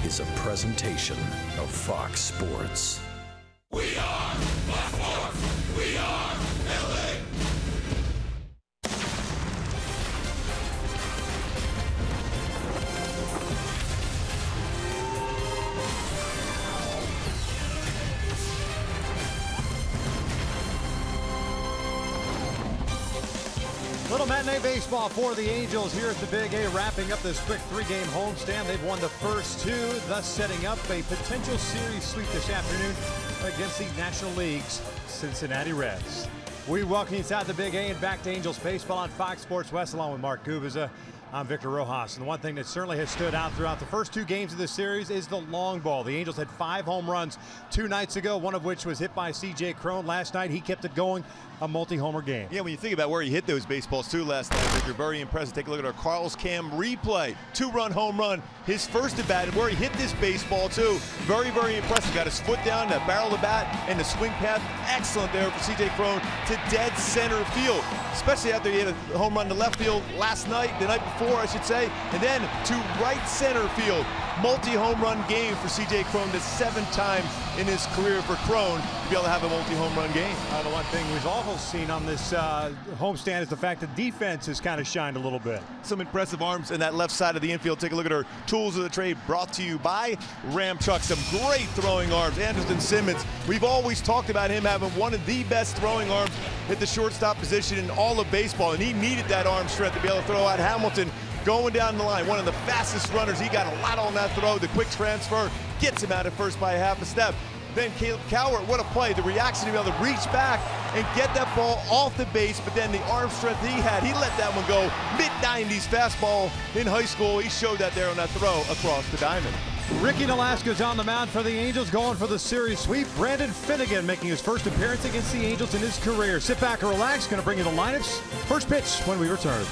is a presentation of Fox Sports. We are Fox Sports. We are LA. Little matinee baseball for the Angels here at the Big A, wrapping up this quick three-game homestand. They've won the first two, thus setting up a potential series sweep this afternoon against the National League's Cincinnati Reds. We welcome you inside the Big A and back to Angels baseball on Fox Sports West, along with Mark Gubiza. I'm Victor Rojas, and the one thing that certainly has stood out throughout the first two games of this series is the long ball. The Angels had 5 home runs 2 nights ago, one of which was hit by C.J. Cron. Last night, he kept it going, a multi-homer game. Yeah, when you think about where he hit those baseballs too last night, Victor, very impressive. Take a look at our Carl's Cam replay. 2-run home run, his first at bat, and where he hit this baseball too. Very, very impressive. Got his foot down, the barrel of the bat, and the swing path. Excellent there for C.J. Cron to dead center field, especially after he had a home run to left field last night, the night before, I should say, and then to right center field. Multi-home run game for C.J. Cron, the 7th time in his career for Cron to be able to have a multi-home run game. The one thing we've also seen on this homestand is the fact that defense has kind of shined a little bit. Some impressive arms in that left side of the infield. Take a look at our tools of the trade, brought to you by Ram Truck. Some great throwing arms. Andrelton Simmons, we've always talked about him having one of the best throwing arms at the shortstop position in all of baseball, and he needed that arm strength to be able to throw out Hamilton going down the line. One of the fastest runners. He got a lot on that throw. The quick transfer gets him out at first by a half a step. Then Caleb Cowart, what a play. The reaction to be able to reach back and get that ball off the base, but then the arm strength he had, he let that one go. Mid-90s fastball in high school. He showed that there on that throw across the diamond. Ricky Nolasco's on the mound for the Angels, going for the series sweep. Brandon Finnegan making his first appearance against the Angels in his career. Sit back and relax. Going to bring you the lineups. First pitch when we return.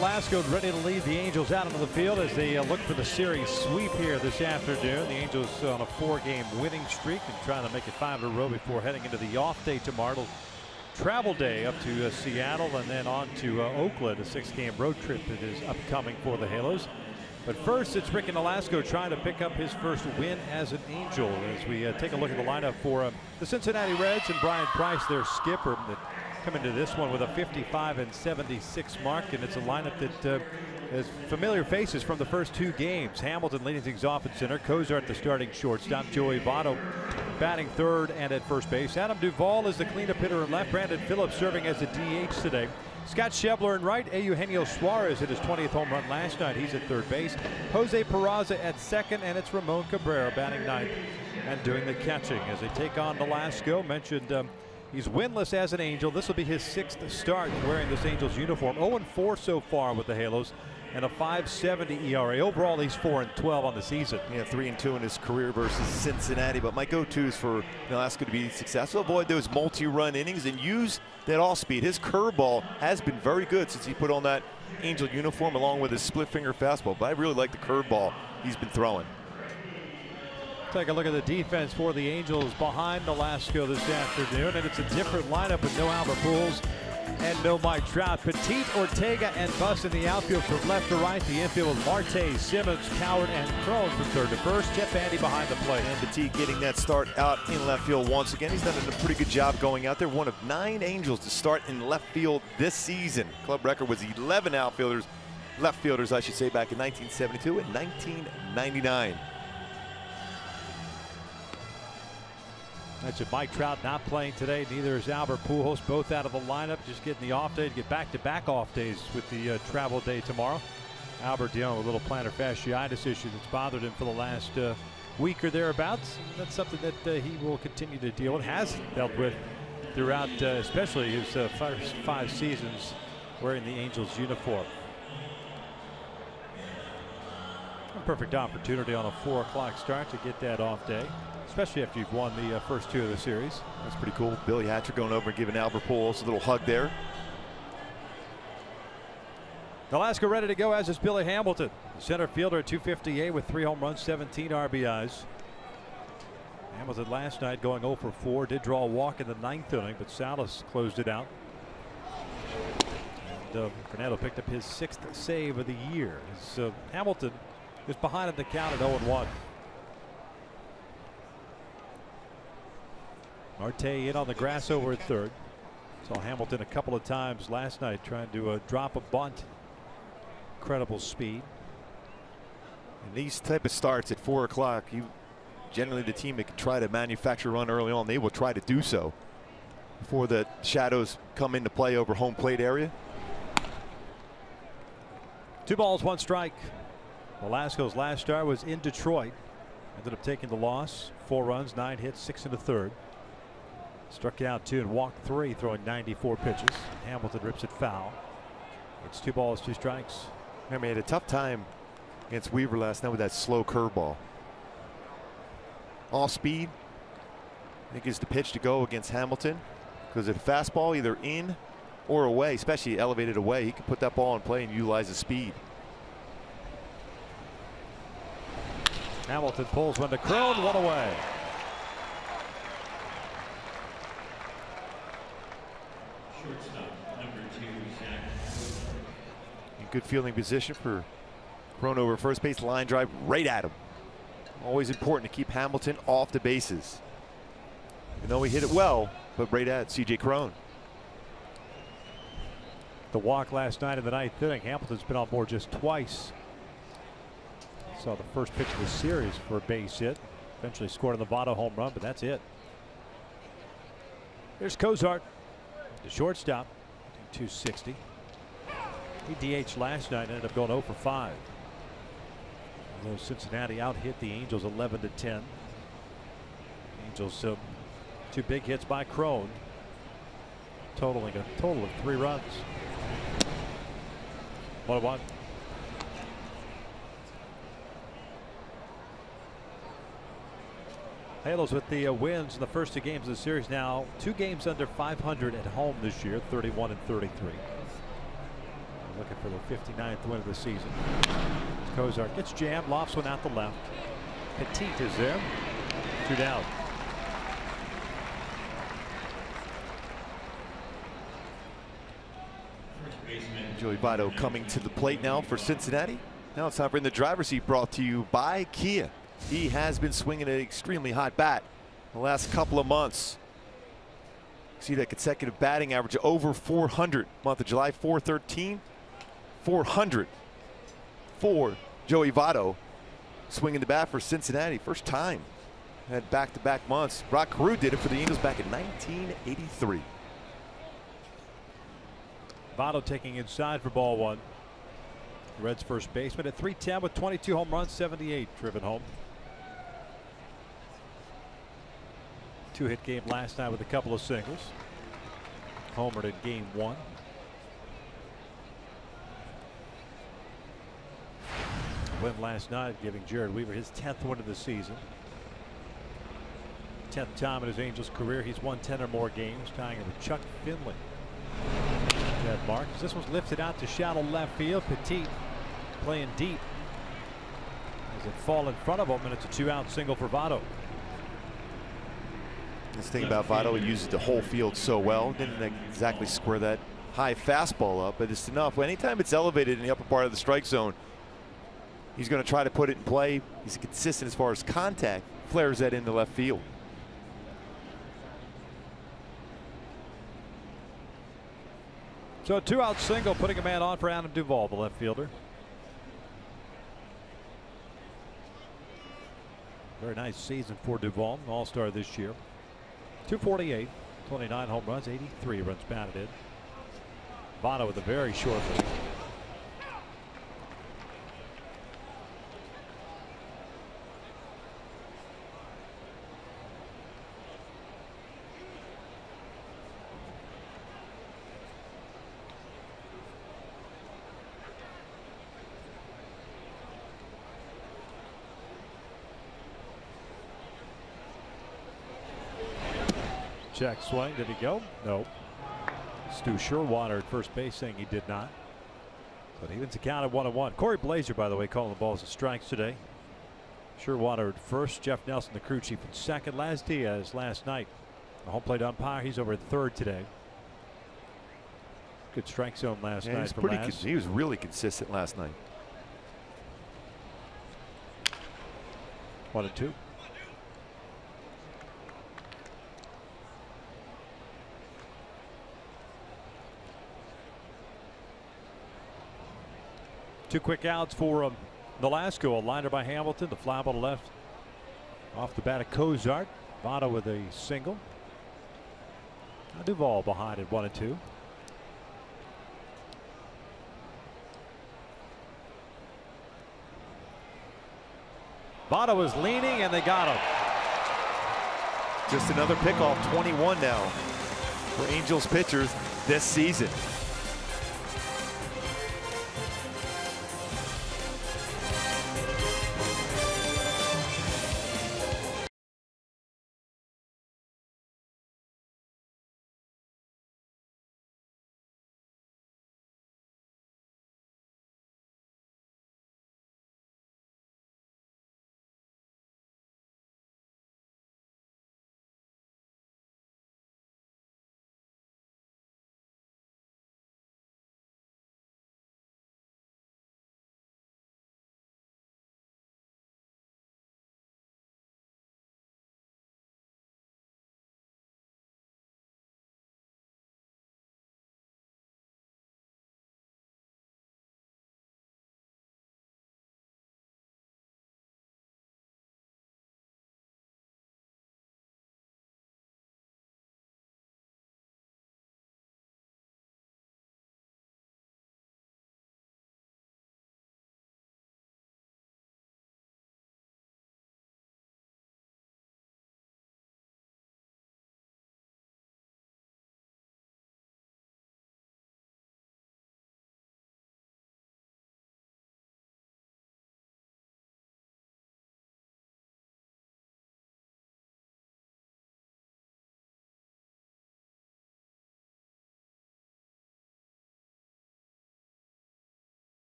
Velasco ready to lead the Angels out onto the field as they look for the series sweep here this afternoon. The Angels on a 4-game winning streak and trying to make it 5 in a row before heading into the off day tomorrow. Travel day up to Seattle and then on to Oakland, a 6-game road trip that is upcoming for the Halos. But first, it's Ricky Velasco trying to pick up his first win as an Angel as we take a look at the lineup for the Cincinnati Reds and Brian Price, their skipper, that come into this one with a 55-76 mark, and it's a lineup that has familiar faces from the first 2 games. Hamilton leading things off at center, Cozart the starting shortstop, Joey Votto batting third and at first base. Adam Duvall is the cleanup hitter in left. Brandon Phillips serving as the DH today. Scott Schebler in right. Eugenio Suarez hit his 20th home run last night. He's at third base. Jose Peraza at second, and it's Ramon Cabrera batting ninth and doing the catching as they take on Velasco. Mentioned he's winless as an Angel. This will be his 6th start wearing this Angels uniform. 0-4 so far with the Halos and a 5.70 ERA. Overall, he's 4-12 on the season. Yeah, 3-2 in his career versus Cincinnati. But my go-to is for Velasco to be successful. Avoid those multi-run innings and use that off-speed. His curveball has been very good since he put on that Angel uniform along with his split-finger fastball. But I really like the curveball he's been throwing. Take a look at the defense for the Angels behind Velasco this afternoon, and it's a different lineup with no Albert Pujols and no Mike Trout. Petit, Ortega, and Buss in the outfield from left to right. The infield with Marte, Simmons, Cowart, and Crone from third to first. Jet Bandy behind the plate. And Petit getting that start out in left field once again. He's done a pretty good job going out there. One of 9 Angels to start in left field this season. Club record was 11 outfielders, left fielders, I should say, back in 1972 and 1999. Mentioned Mike Trout not playing today. Neither is Albert Pujols. Both out of the lineup. Just getting the off day to get back-to-back off days with the travel day tomorrow. Albert dealing with a little plantar fasciitis issue that's bothered him for the last week or thereabouts. That's something that he will continue to deal with. Has dealt with throughout, especially his first 5 seasons wearing the Angels uniform. A perfect opportunity on a 4 o'clock start to get that off day, especially after you've won the first 2 of the series. That's pretty cool. Billy Hatcher going over and giving Albert Pujols a little hug there. Velasco ready to go, as is Billy Hamilton. Center fielder at 258 with 3 home runs, 17 RBIs. Hamilton last night going 0 for 4. Did draw a walk in the 9th inning, but Salas closed it out. And Fernando picked up his 6th save of the year. So Hamilton is behind in the count at 0-1. Marte in on the grass over at third. Saw Hamilton a couple of times last night trying to drop a bunt. Incredible speed. And these type of starts at 4 o'clock, generally the team that can try to manufacture a run early on, they will try to do so before the shadows come into play over home plate area. 2 balls, 1 strike. Velasco's last start was in Detroit. Ended up taking the loss. 4 runs, 9 hits, 6 in the third. Struck out 2 and walked 3, throwing 94 pitches. Hamilton rips it foul. It's 2 balls, 2 strikes. I mean, he had a tough time against Weaver last night with that slow curveball. All speed, I think, is the pitch to go against Hamilton, because if a fastball either in or away, especially elevated away, he can put that ball in play and utilize the speed. Hamilton pulls one to Crone, 1 away. In good fielding position for Crone over first base, line drive right at him. Always important to keep Hamilton off the bases. You know, he hit it well, but right at C.J. Crone. The walk last night in the 9th inning. Hamilton's been on board just twice. Saw the first pitch of the series for a base hit. Eventually scored on the Votto home run, but that's it. Here's Cozart, the shortstop, 260. He DH'd last night, ended up going 0 for 5. Although Cincinnati out-hit the Angels 11-10. Angels 2 big hits by Crone, totaling a total of 3 runs. 1-1. Halos with the wins in the first 2 games of the series, now 2 games under 500 at home this year, 31 and 33. Looking for the 59th win of the season. Cozart gets jammed, lofts one out the left. Petit is there. 2 down. Joey Votto coming to the plate now for Cincinnati. Now it's time for in the driver's seat, brought to you by Kia. He has been swinging an extremely hot bat the last couple of months. See that consecutive batting average of over 400. Month of July, 413, 400 for Joey Votto. Swinging the bat for Cincinnati, first time. Had back-to-back months. Rock Carew did it for the Angels back in 1983. Votto taking inside for ball 1. Reds first baseman at .310 with 22 home runs, 78 driven home. 2-hit game last night with a couple of singles. Homered in game 1. Win last night, giving Jared Weaver his 10th win of the season. 10th time in his Angels career he's won 10 or more games, tying it with Chuck Finley. That mark. This was lifted out to shallow left field. Petit playing deep as it fall in front of him, and it's a 2-out single for Votto. This thing about Votto, he uses the whole field so well. Didn't exactly square that high fastball up, but it's enough. Anytime it's elevated in the upper part of the strike zone, he's going to try to put it in play. He's consistent as far as contact. Flares that into left field. So a 2-out single, putting a man on for Adam Duvall, the left fielder. Very nice season for Duvall, all-star this year. 248, 29 home runs, 83 runs batted in. Votto with a very short lead. Check swing. Did he go? No. Stu Sherwater at first base saying he did not. But evens the count at 1-1. Corey Blazer, by the way, calling the balls and strikes today. Sherwater at first. Jeff Nelson, the crew chief, at second. Laz Diaz last night, the home plate umpire. He's over at third today. Good strike zone last night for Laz. He was really consistent last night. 1-2. Two quick outs for Nolasco. A liner by Hamilton. The fly ball to left. Off the bat of Cozart. Votto with a single. Duvall behind at 1-2. Votto is leaning, and they got him. Just another pickoff, 21 now for Angels pitchers this season.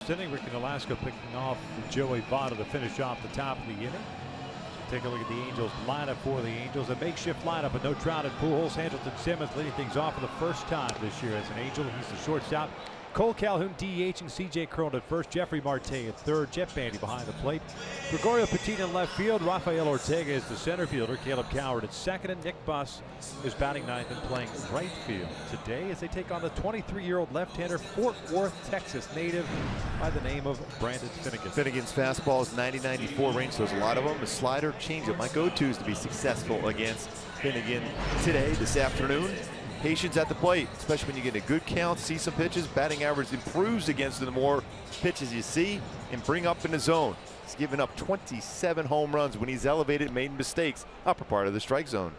Inning, Ricky Nolasco picking off Joey Votto to finish off the top of the inning. Take a look at the Angels lineup for the Angels. A makeshift lineup with no Trout and Pujols. Andrelton Simmons leading things off for the first time this year as an Angel. He's the shortstop. Cole Calhoun DHing, CJ Cron at first, Jeffrey Marte at third, Jet Bandy behind the plate, GREGORIO PETIT in left field, RAFAEL ORTEGA is the center fielder, KALEB COWART at second, and Nick Buss is batting ninth and playing right field today as they take on the 23-year-old left-hander, Fort Worth, Texas native by the name of Brandon Finnegan. Finnegan's fastball is 90-94 range, so there's a lot of them. A slider, changeup. My go-tos to be successful against Finnegan today, this afternoon. Patience at the plate, especially when you get a good count, see some pitches. Batting average improves against the more pitches you see and bring up in the zone. He's given up 27 home runs when he's elevated, made mistakes, upper part of the strike zone.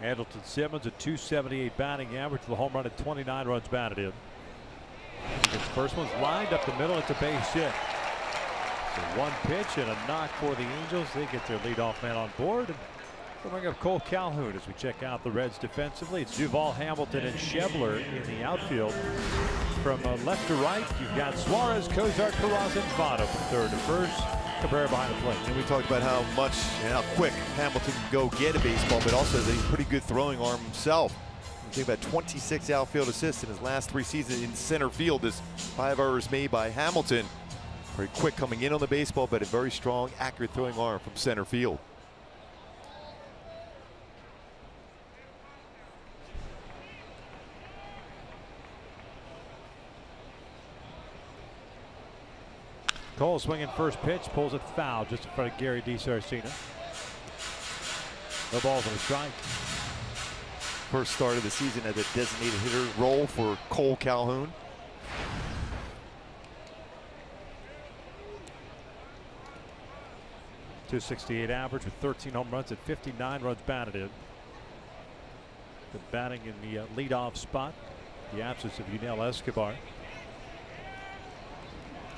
Andrelton Simmons a .278 batting average with a home run at 29 runs batted in. His first one's lined up the middle. It's a base hit. So one pitch and a knock for the Angels. They get their leadoff man on board. And we'll bring up Cole Calhoun as we check out the Reds defensively. It's Duvall, Hamilton, and SCHEBLER in the outfield. From left to right, you've got Suarez, Cozart, Peraza, and Votto from third to first. Cabrera behind the plate. And we talked about how much and how quick Hamilton can go get a baseball, but also that he's a pretty good throwing arm himself. You think about 26 outfield assists in his last 3 seasons in center field. This 5 errors made by Hamilton. Very quick coming in on the baseball, but a very strong, accurate throwing arm from center field. Cole swinging first pitch, pulls it foul just in front of Gary DiSarcina. No balls on the strike. First start of the season as a designated hitter role for Cole Calhoun. .268 average with 13 home runs at 59 runs batted in. Been batting in the leadoff spot, the absence of Yunel Escobar.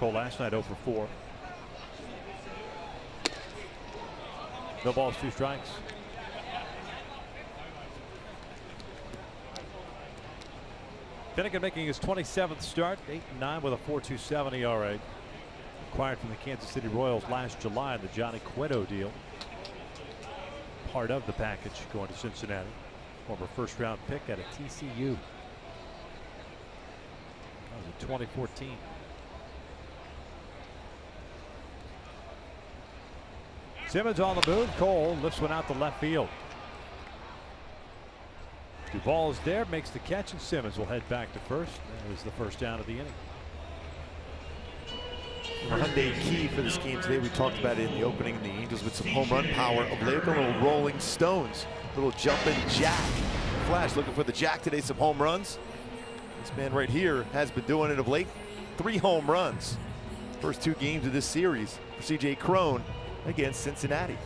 Cole last night 0 for 4. No balls, 2 strikes. Finnegan making his 27th start, 8-9 with a 4.27 ERA. Acquired from the Kansas City Royals last July in the Johnny Cueto deal. Part of the package going to Cincinnati. Former first-round pick out of TCU. That was in 2014. Simmons on the move. Cole lifts one out to left field. Duvall is there, makes the catch, and Simmons will head back to first. That is the first down of the inning. Hyundai key for this game today. We talked about it in the opening. The Angels with some home run power of late. A little Rolling Stones, little jumping jack. Flash looking for the jack today. Some home runs. This man right here has been doing it of late. 3 home runs. First 2 games of this series for CJ Cron against Cincinnati.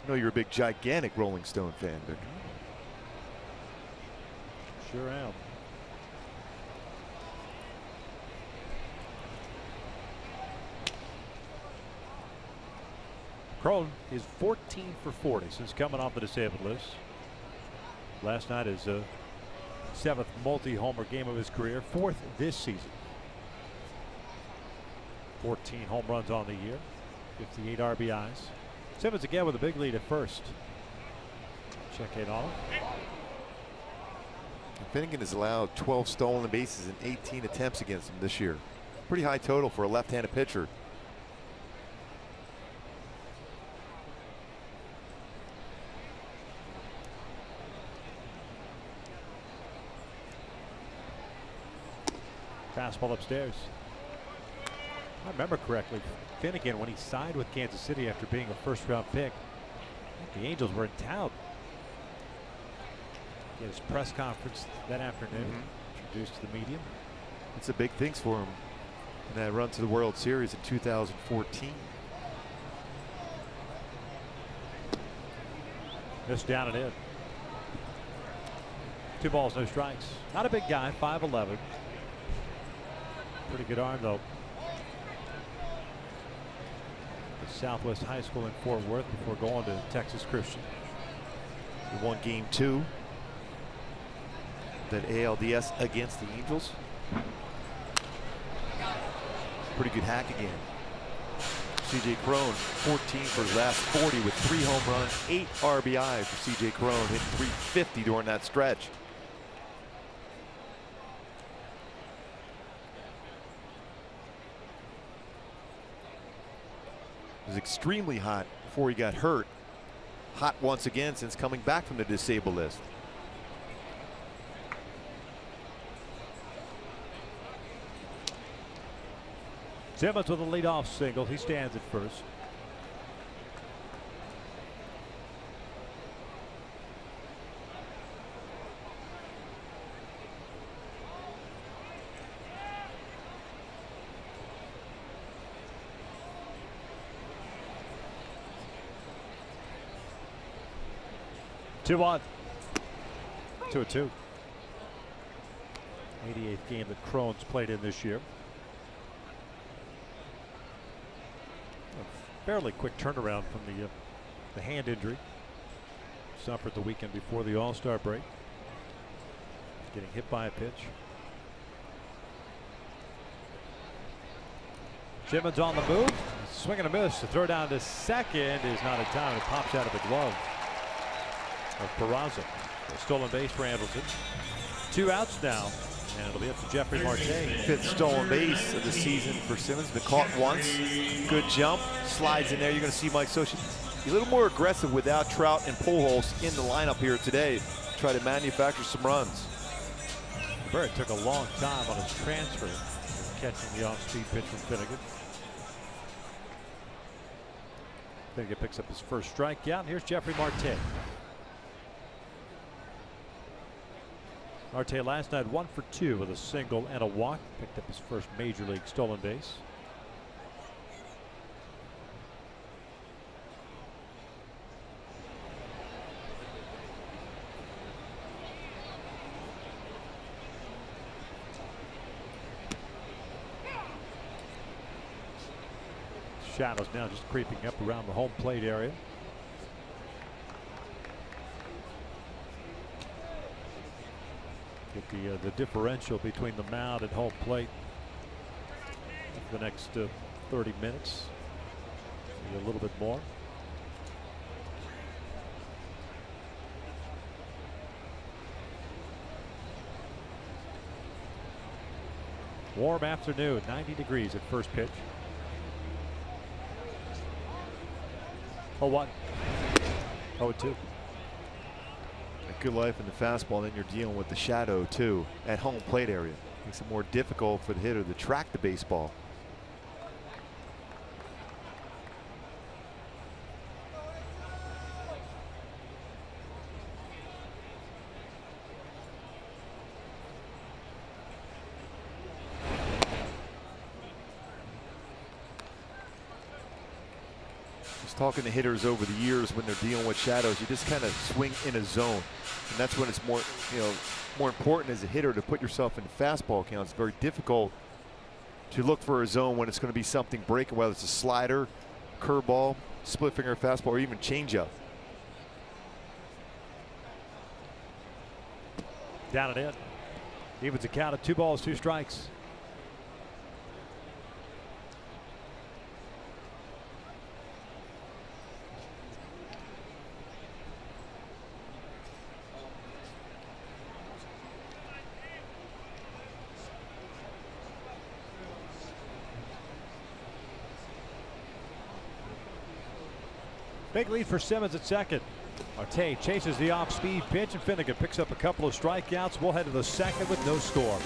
I know you're a big, gigantic Rolling Stone fan, Vic. Sure am. Cron is 14 for 40 since coming off the disabled list. Last night is a 7th multi-homer game of his career, 4th this season. 14 home runs on the year, 58 RBIs. Simmons again with a big lead at first. Check in on him. Finnegan has allowed 12 stolen bases in 18 attempts against him this year. Pretty high total for a left-handed pitcher. Fastball upstairs. If I remember correctly, Finnegan, when he signed with Kansas City after being a first-round pick, the Angels were in town. He had his press conference that afternoon, introduced to the media. It's a big things for him in that run to the World Series in 2014. Missed down and in. 2 balls, no strikes. Not a big guy, 5'11". Pretty good arm though. At Southwest High School in Fort Worth before going to Texas Christian. He won game 2. that ALDS against the Angels. Pretty good hack again. C.J. Cron, 14 for his last 40 with 3 home runs, 8 RBI for C.J. Cron, hit 350 during that stretch. It was extremely hot before he got hurt. Hot once again since coming back from the disabled list. Simmons with a leadoff single. He stands at first. Two on. 2-2. 88th game that Cron's played in this year. A fairly quick turnaround from the hand injury suffered the weekend before the All-Star break. Getting hit by a pitch. Simmons on the move. Swing and a miss. To throw down to second is not in time. It pops out of the glove of Peraza. A stolen base for Anderson. 2 outs now, and it'll be up to Jeffrey Marte. 5th stolen base of the season for Simmons. Been caught once. Good jump. Slides in there. You're going to see Mike Scioscia a little more aggressive without Trout and Pujols in the lineup here today. Try to manufacture some runs. Bird took a long time on his transfer, catching the off-speed pitch from Finnegan. Finnegan picks up his first strikeout, and here's Jeffrey Marte. Marte last night 1 for 2 with a single and a walk. Picked up his first major league stolen base. Shadows now just creeping up around the home plate area. Get the differential between the mound and home plate for the next 30 minutes. Maybe a little bit more. Warm afternoon, 90 degrees at first pitch. 0-1. 0-2. Good life in the fastball, and then you're dealing with the shadow too at home plate area. Makes it more difficult for the hitter to track the baseball. Talking to hitters over the years, when they're dealing with shadows, you just kind of swing in a zone, and that's when it's more, more important as a hitter to put yourself into fastball counts. It's very difficult to look for a zone when it's going to be something breaking, whether it's a slider, curveball, split finger fastball, or even changeup. Down and in. Evens a count of 2 balls, 2 strikes. Big lead for Simmons at second. Marte chases the off-speed pitch, and Finnegan picks up a couple of strikeouts. We'll head to the second with no score.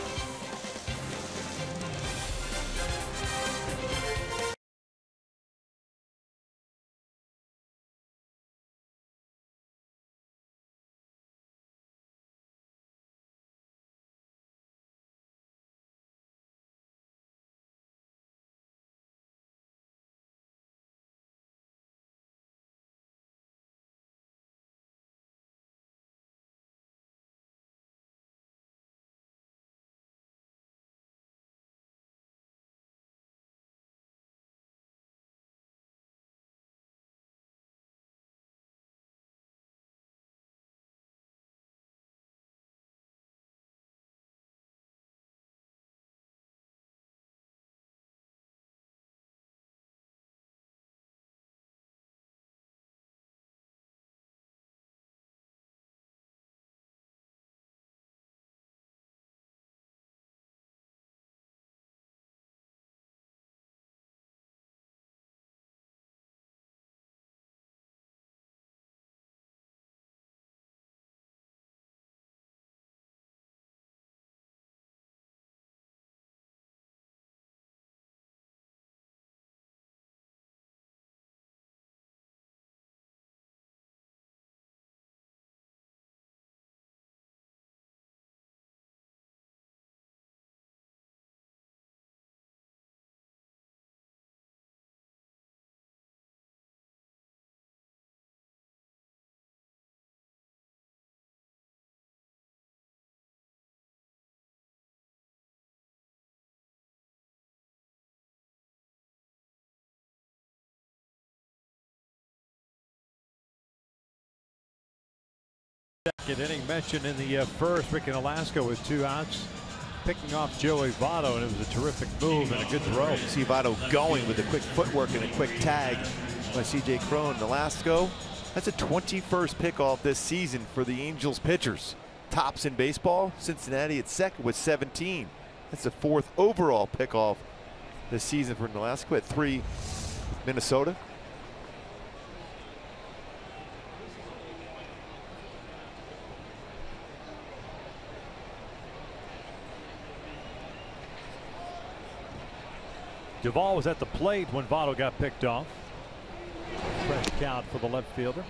Second inning mentioned in the first. Rick in Alaska with 2 outs, picking off Joey Votto, and it was a terrific move and a good throw. See Votto going with a quick footwork and a quick tag by C.J. Cron. Velasco, that's a 21st pickoff this season for the Angels pitchers. Tops in baseball. Cincinnati at second with 17. That's the 4th overall pickoff this season for Velasco at 3 with Minnesota. Duvall was at the plate when Votto got picked off. Fresh count for the left fielder.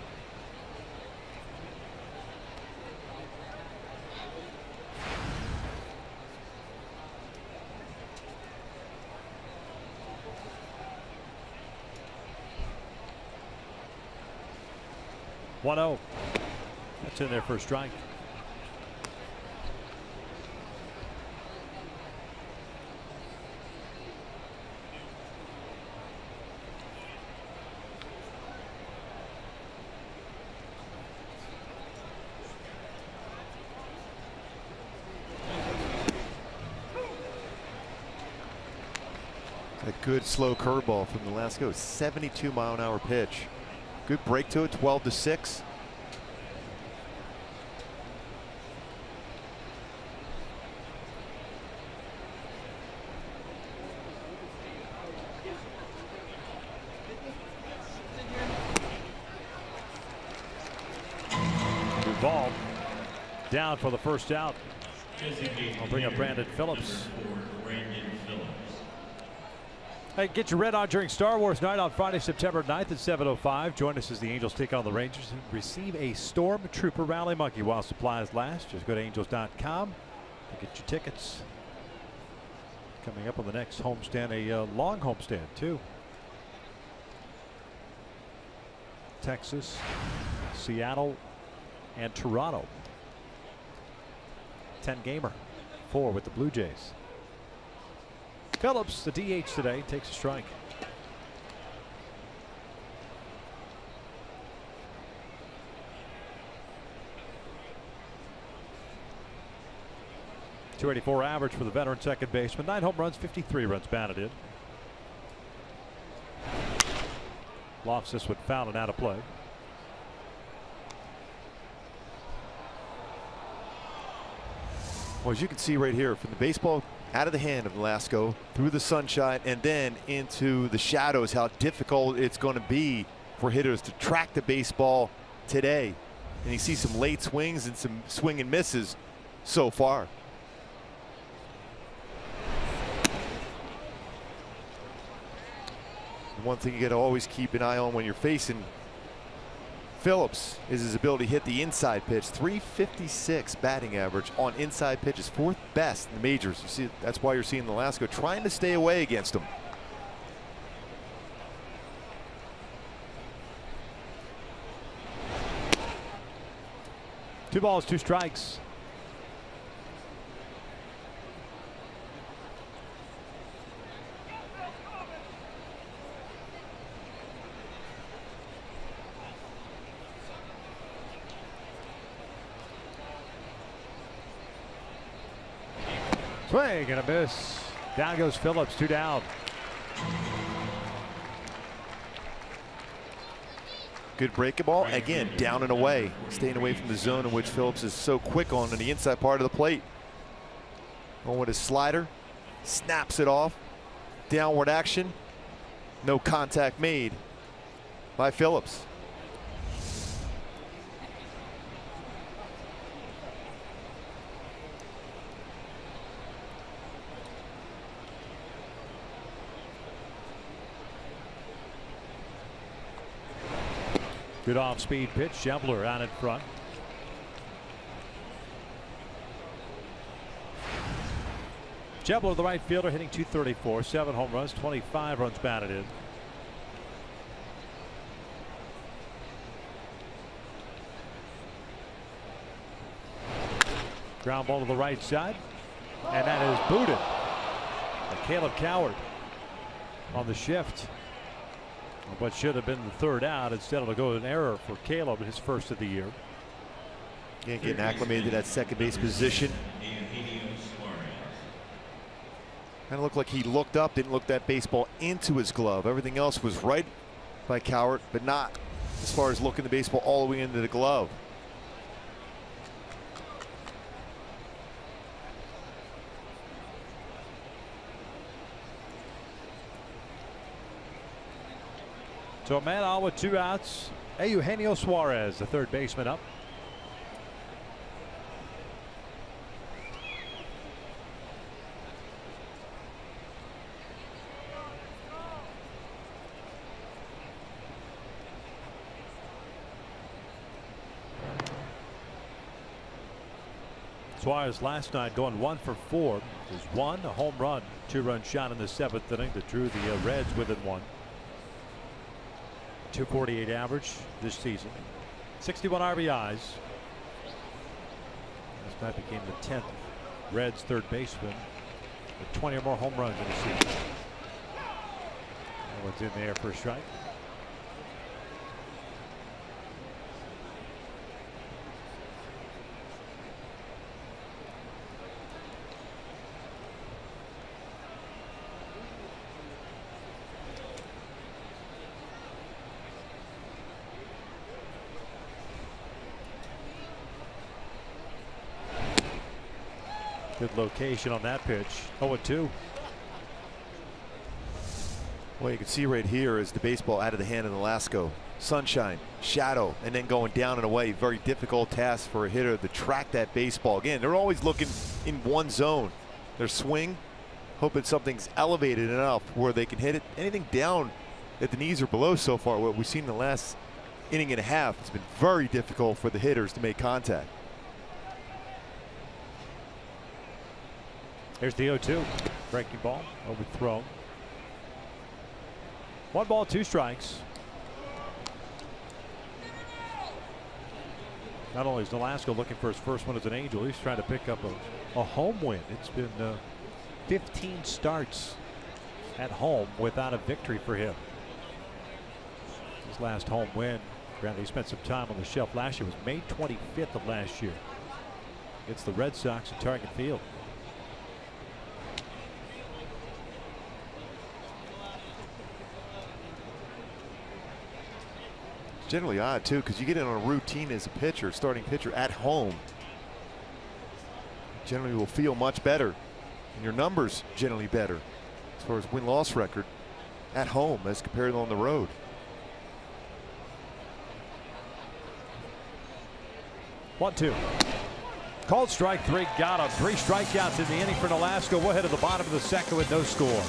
(1-0). That's in there for a strike. A good slow curveball from Velasco. 72-mile-an-hour pitch. Good break to it. 12-6. Duvall down for the first out. I'll bring up Brandon Phillips. Hey, get your red on during Star Wars night on Friday, September 9th at 7:05. Join us as the Angels take on the Rangers and receive a Stormtrooper Rally Monkey while supplies last. Just go to angels.com to get your tickets. Coming up on the next homestand, a long homestand too. Texas, Seattle, and Toronto. 10-gamer. 4 with the Blue Jays. Phillips, the DH today, takes a strike. .284 average for the veteran second baseman. 9 home runs, 53 runs batted in. Lofts this one foul and out of play. Well, as you can see right here, from the baseball out of the hand of Velasco through the sunshine and then into the shadows, how difficult it's going to be for hitters to track the baseball today. And you see some late swings and some swing and misses so far. One thing you got to always keep an eye on when you're facing Phillips is his ability to hit the inside pitch. .356 batting average on inside pitches, 4th best in the majors. You see, that's why you're seeing Velasco trying to stay away against him. Two balls, 2 strikes. Swing and a miss. Down goes Phillips, 2 down. Good breaking ball. Again, down and away. Staying away from the zone in which Phillips is so quick on the inside part of the plate. Going with his slider. Snaps it off. Downward action. No contact made by Phillips. Good off-speed pitch. SCHEBLER out in front. SCHEBLER, the right fielder, hitting .234, 7 home runs, 25 runs batted in. Ground ball to the right side, and that is booted. And Caleb COWART on the shift. What should have been the 3rd out. Instead, it'll go an error for Caleb, his first of the year. Again, getting acclimated to that second base position. Kind of looked like he looked up, didn't look that baseball into his glove. Everything else was right by COWART, but not as far as looking the baseball all the way into the glove. So a man on with 2 outs. Eugenio Suarez, the third baseman, up. Suarez last night going 1 for 4. There's 1 a home run, 2-run shot in the 7th inning that drew the Reds within 1. 248 average this season. 61 RBIs. This night became the 10th Reds third baseman with 20 or more home runs in the season. That one's in there for a strike. Good location on that pitch. 0-2. Well, you can see right here is the baseball out of the hand of Nolasco. Sunshine, shadow, and then going down and away. Very difficult task for a hitter to track that baseball. Again, they're always looking in one zone. Their swing, hoping something's elevated enough where they can hit it. Anything down at the knees or below so far, what we've seen in the last inning and a half, it's been very difficult for the hitters to make contact. Here's the 0-2. Breaking ball, overthrown. 1 ball, 2 strikes. Not only is Nolasco looking for his first one as an Angel, he's trying to pick up a home win. It's been 15 starts at home without a victory for him. His last home win, granted he spent some time on the shelf last year, was May 25th of last year against the Red Sox at Target Field. Generally odd too, because you get in on a routine as a pitcher, starting pitcher at home. Generally will feel much better, and your numbers generally better as far as win-loss record at home as compared to on the road. One, 2. Called strike 3. Got him. 3 strikeouts in the inning for Nolasco. We'll head to the bottom of the 2nd with no score.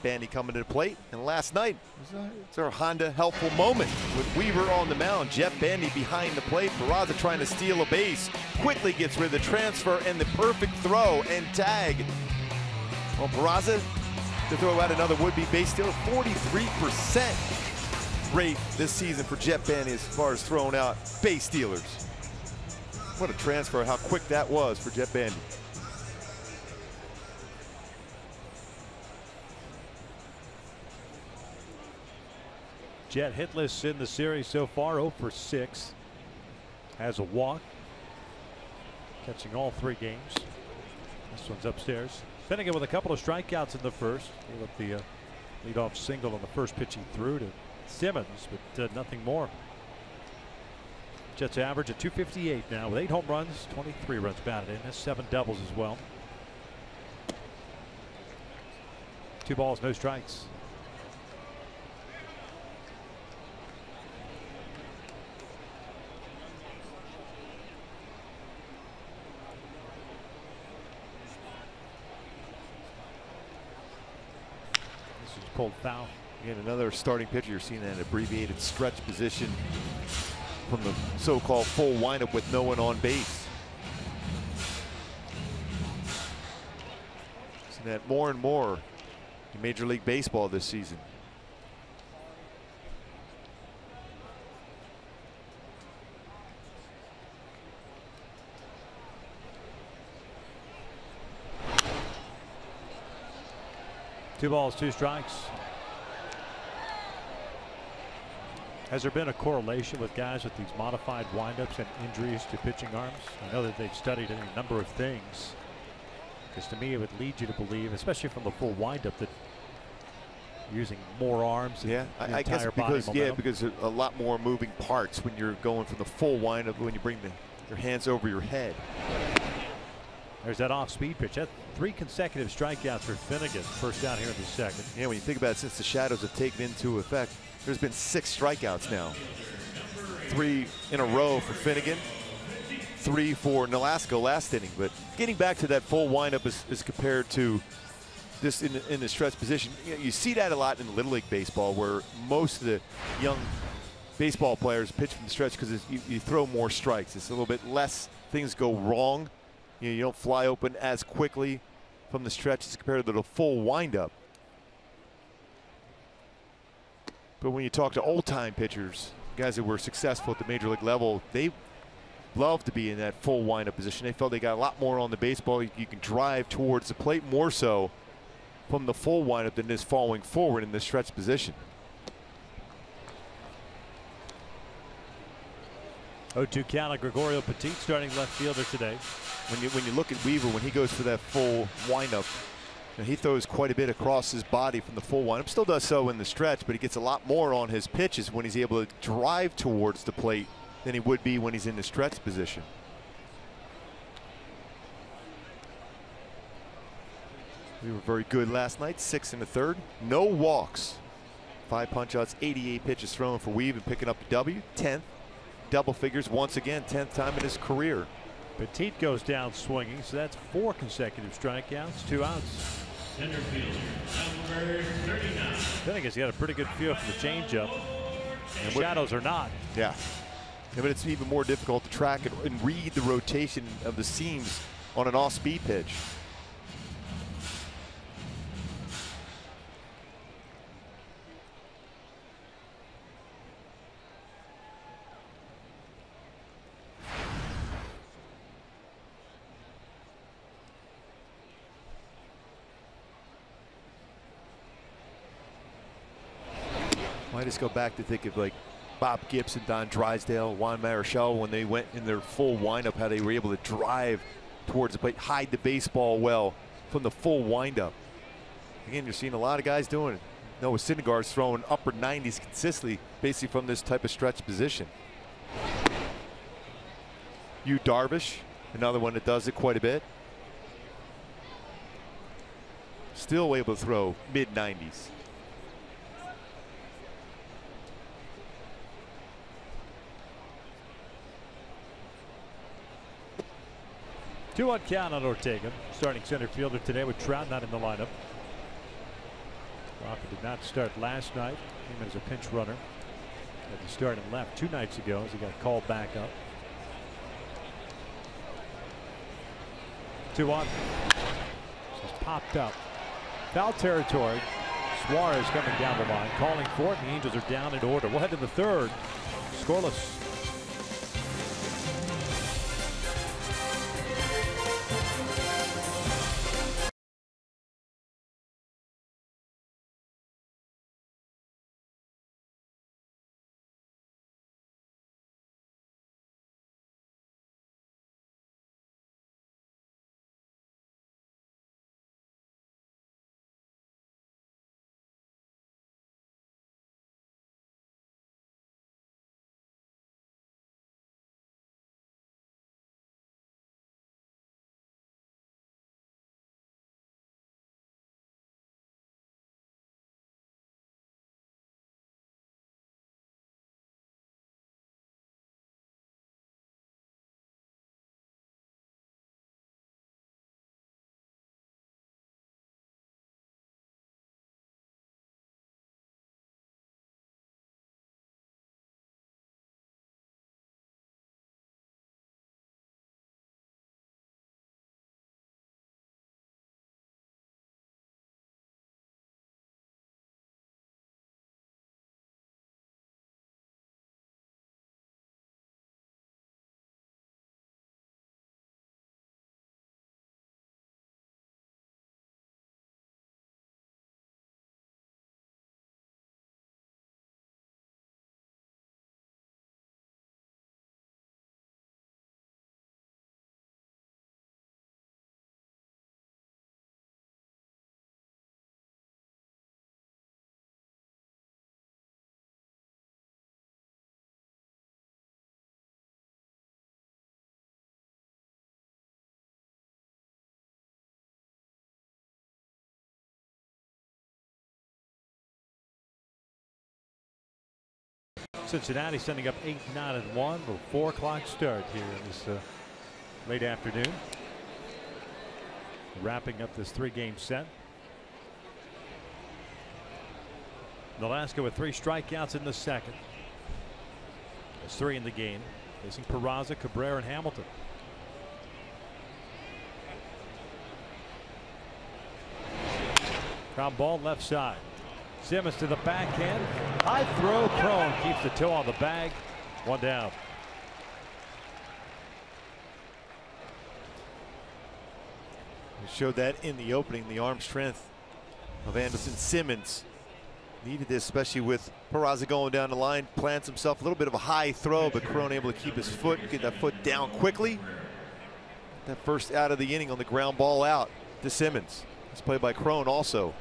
Bandy coming to the plate. And last night, it's our Honda helpful moment with Weaver on the mound. Jet Bandy behind the plate. Peraza trying to steal a base. Quickly gets rid of the transfer and the perfect throw and tag. Well, Peraza to throw out another would-be base stealer. 43% rate this season for Jet Bandy as far as throwing out base stealers. What a transfer, how quick that was for Jet Bandy. Jet hitless in the series so far, 0 for 6. Has a walk. Catching all 3 games. This one's upstairs. Finnegan with a couple of strikeouts in the first. Gave up the leadoff single on the first pitch he threw to Simmons, but nothing more. Jets average at 258 now with 8 home runs, 23 runs batted in. That's 7 doubles as well. 2 balls, no strikes. This is pulled foul. Again, another starting pitcher. You're seeing that abbreviated stretch position from the so-called full windup with no one on base. Seeing that more and more in Major League Baseball this season. Two balls, 2 strikes. Has there been a correlation with guys with these modified windups and injuries to pitching arms? I know that they've studied a number of things. Because to me, it would lead you to believe, especially from the full windup, that you're using more arms. Yeah, I guess because because there's a lot more moving parts when you're going from the full windup when you bring your hands over your head. There's that off-speed pitch. That's 3 consecutive strikeouts for Finnegan. First down here in the second. Yeah, when you think about it, since the shadows have taken into effect, there's been 6 strikeouts now. 3 in a row for Finnegan, 3 for Nolasco last inning. But getting back to that full windup as compared to this in the stretch position, you see that a lot in Little League Baseball, where most of the young baseball players pitch from the stretch because you throw more strikes. It's a little bit less things go wrong. You don't fly open as quickly from the stretch as compared to the full windup. But when you talk to old-time pitchers, guys that were successful at the major league level, they love to be in that full windup position. They felt they got a lot more on the baseball. You can drive towards the plate more so from the full windup than just falling forward in the stretch position. 0-2 count on GREGORIO Petit, starting left fielder today. When you look at Weaver, when he goes for that full windup, he throws quite a bit across his body from the full windup. Still does so in the stretch, but he gets a lot more on his pitches when he's able to drive towards the plate than he would be when he's in the stretch position. We were very good last night, 6 in the third. No walks. 5 punch-outs, 88 pitches thrown for Weave and picking up the W. 10th. Double figures once again, 10th time in his career. Petit goes down swinging, so that's 4 consecutive strikeouts, 2 outs. Center fielder, number 39. Finnegan's got a pretty good feel for the changeup. And shadows are not. Yeah. But it's even more difficult to track and read the rotation of the seams on an off-speed pitch. I just go back to think of like Bob Gibson, Don Drysdale, Juan Marichal when they went in their full windup, how they were able to drive towards the plate, hide the baseball well from the full windup. Again, you're seeing a lot of guys doing it. Noah Syndergaard's throwing upper 90s consistently, basically from this type of stretch position. Yu Darvish, another one that does it quite a bit. Still able to throw mid-90s. Two-on count on Ortega, starting center fielder today with Trout not in the lineup. Crawford did not start last night. Came as a pinch runner at the start and left 2 nights ago as he got called back up. 2-1. This is popped up. Foul territory. Suarez coming down the line, calling for it. The Angels are down in order. We'll head to the third. Scoreless. Cincinnati sending up 8-9-1. A 4 o'clock start here in this late afternoon. Wrapping up this 3-game set. Nolasco with 3 strikeouts in the second. There's 3 in the game. Facing Peraza, Cabrera, and Hamilton. Ground ball left side. Simmons to the backhand. High throw. Crone keeps the toe on the bag. 1 down. We showed that in the opening, the arm strength of Anderson Simmons. Needed this, especially with Peraza going down the line. Plants himself a little bit of a high throw, but Crone able to keep his foot, get that foot down quickly. That first out of the inning on the ground ball out to Simmons. It's played by Crone also.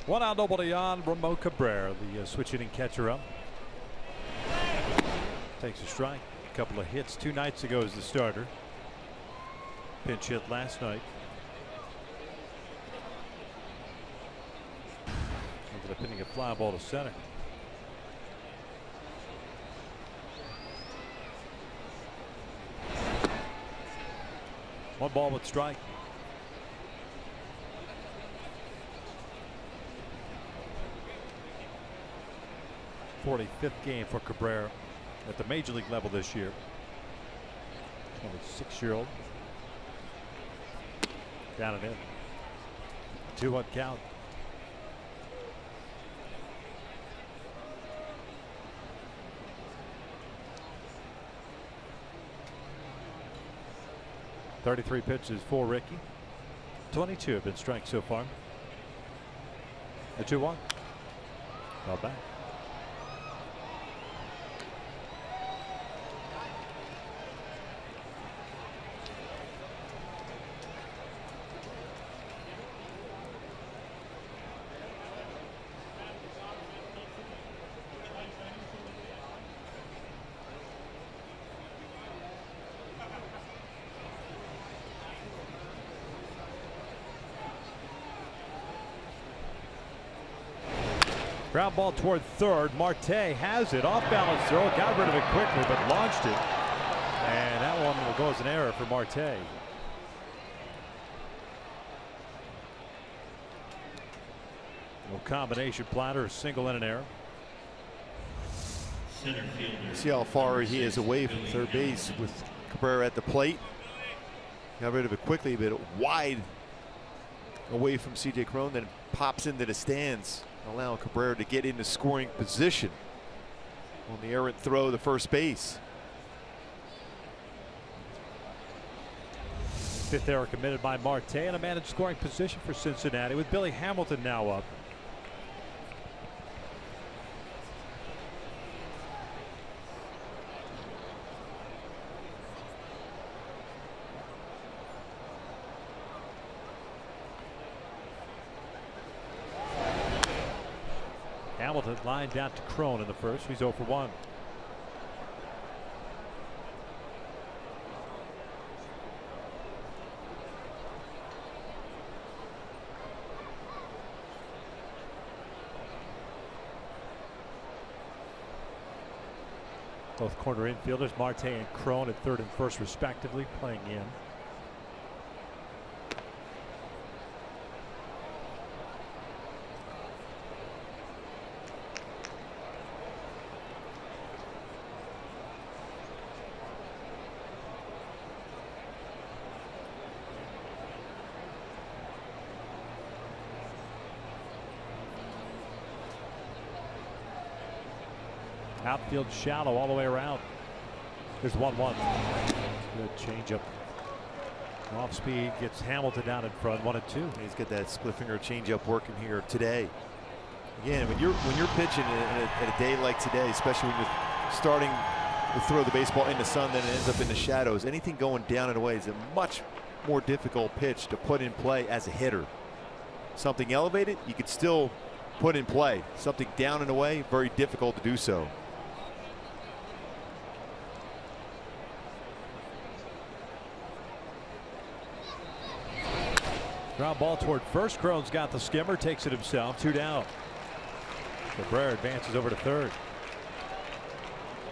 One out, nobody on. Ramon Cabrera, the switch hitting catcher, up. Takes a strike. A couple of hits 2 nights ago as the starter. Pinch hit last night. Ended up hitting a fly ball to center. One ball with strike. 45th game for Cabrera at the major league level this year. 26-year-old. Down and in. 2-1 count. .33 pitches for Ricky. 22 have been strikes so far. The 2-1. Not bad. Ground ball toward third. Marte has it. Off balance throw. Got rid of it quickly, but launched it. And that one will go as an error for Marte. No combination platter, a single and an error. See how far he is away from third base with Cabrera at the plate. Got rid of it quickly, but wide away from C.J. Cron, then pops into the stands, allowing Cabrera to get into scoring position on the errant throw to first base. Fifth error committed by Marte, and a man in scoring position for Cincinnati with Billy Hamilton now up. Hamilton lined out to Cron in the first. He's 0 for 1. Both corner infielders, Marte and Cron, at third and first respectively, playing in. Outfield shallow all the way around. There's 1-1. Good changeup. Off speed gets Hamilton down in front. 1-2. He's got that split finger changeup working here today. Again, when you're pitching at a day like today, especially when you're starting to throw the baseball in the sun, then it ends up in the shadows. Anything going down and away is a much more difficult pitch to put in play as a hitter. Something elevated, you could still put in play. Something down and away, very difficult to do so. Ground ball toward first. Cron's got the skimmer, takes it himself. 2 down. Cabrera advances over to third.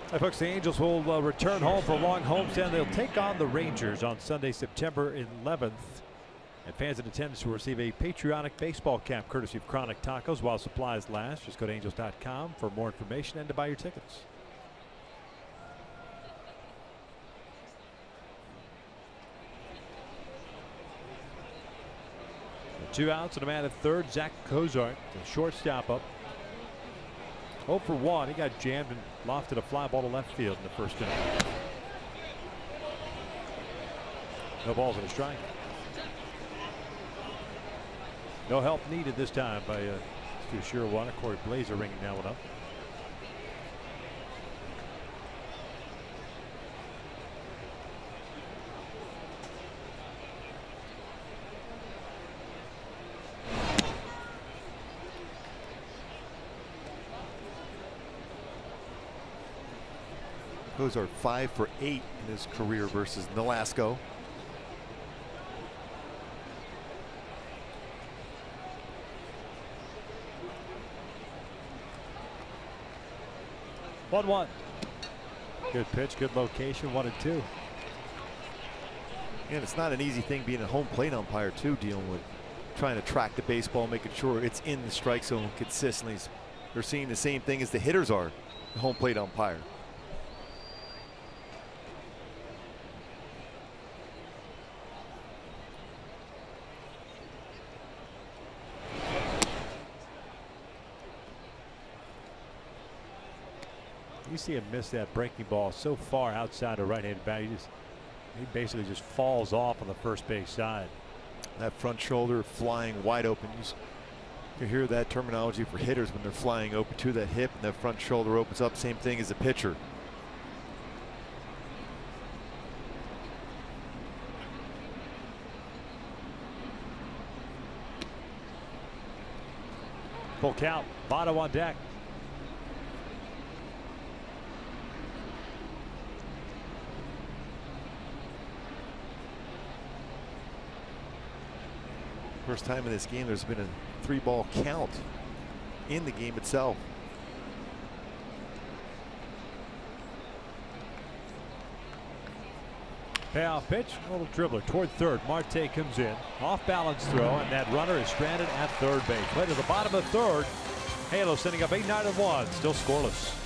Hey folks, the Angels will return home for a long homestand. They'll take on the Rangers on Sunday, September 11th. And fans in attendance will receive a patriotic baseball cap courtesy of Chronic Tacos while supplies last. Just go to angels.com for more information and to buy your tickets. So 2 outs and a man at third. Zach Cozart, the shortstop, up. 0 for 1. He got jammed and lofted a fly ball to left field in the first inning. No balls and a strike. No help needed this time by Stu Shirawana. Corey Blazer ringing that one up. Those are 5 for 8 in his career versus Nolasco. One. Good pitch, good location. 1-2. And it's not an easy thing being a home plate umpire too, dealing with trying to track the baseball, making sure it's in the strike zone consistently. They're seeing the same thing as the hitters are, the home plate umpire. You see him miss that breaking ball so far outside the right-handed bat. He basically just falls off on the first base side. That front shoulder flying wide open. You hear that terminology for hitters when they're flying open to that hip and that front shoulder opens up. Same thing as a pitcher. Full count. Votto on deck. First time in this game there's been a 3-ball count in the game itself. Payoff pitch, a little dribbler toward third. Marte comes in, off balance throw, and that runner is stranded at third base. Play to the bottom of third. Halo sending up 8-9-1, still scoreless.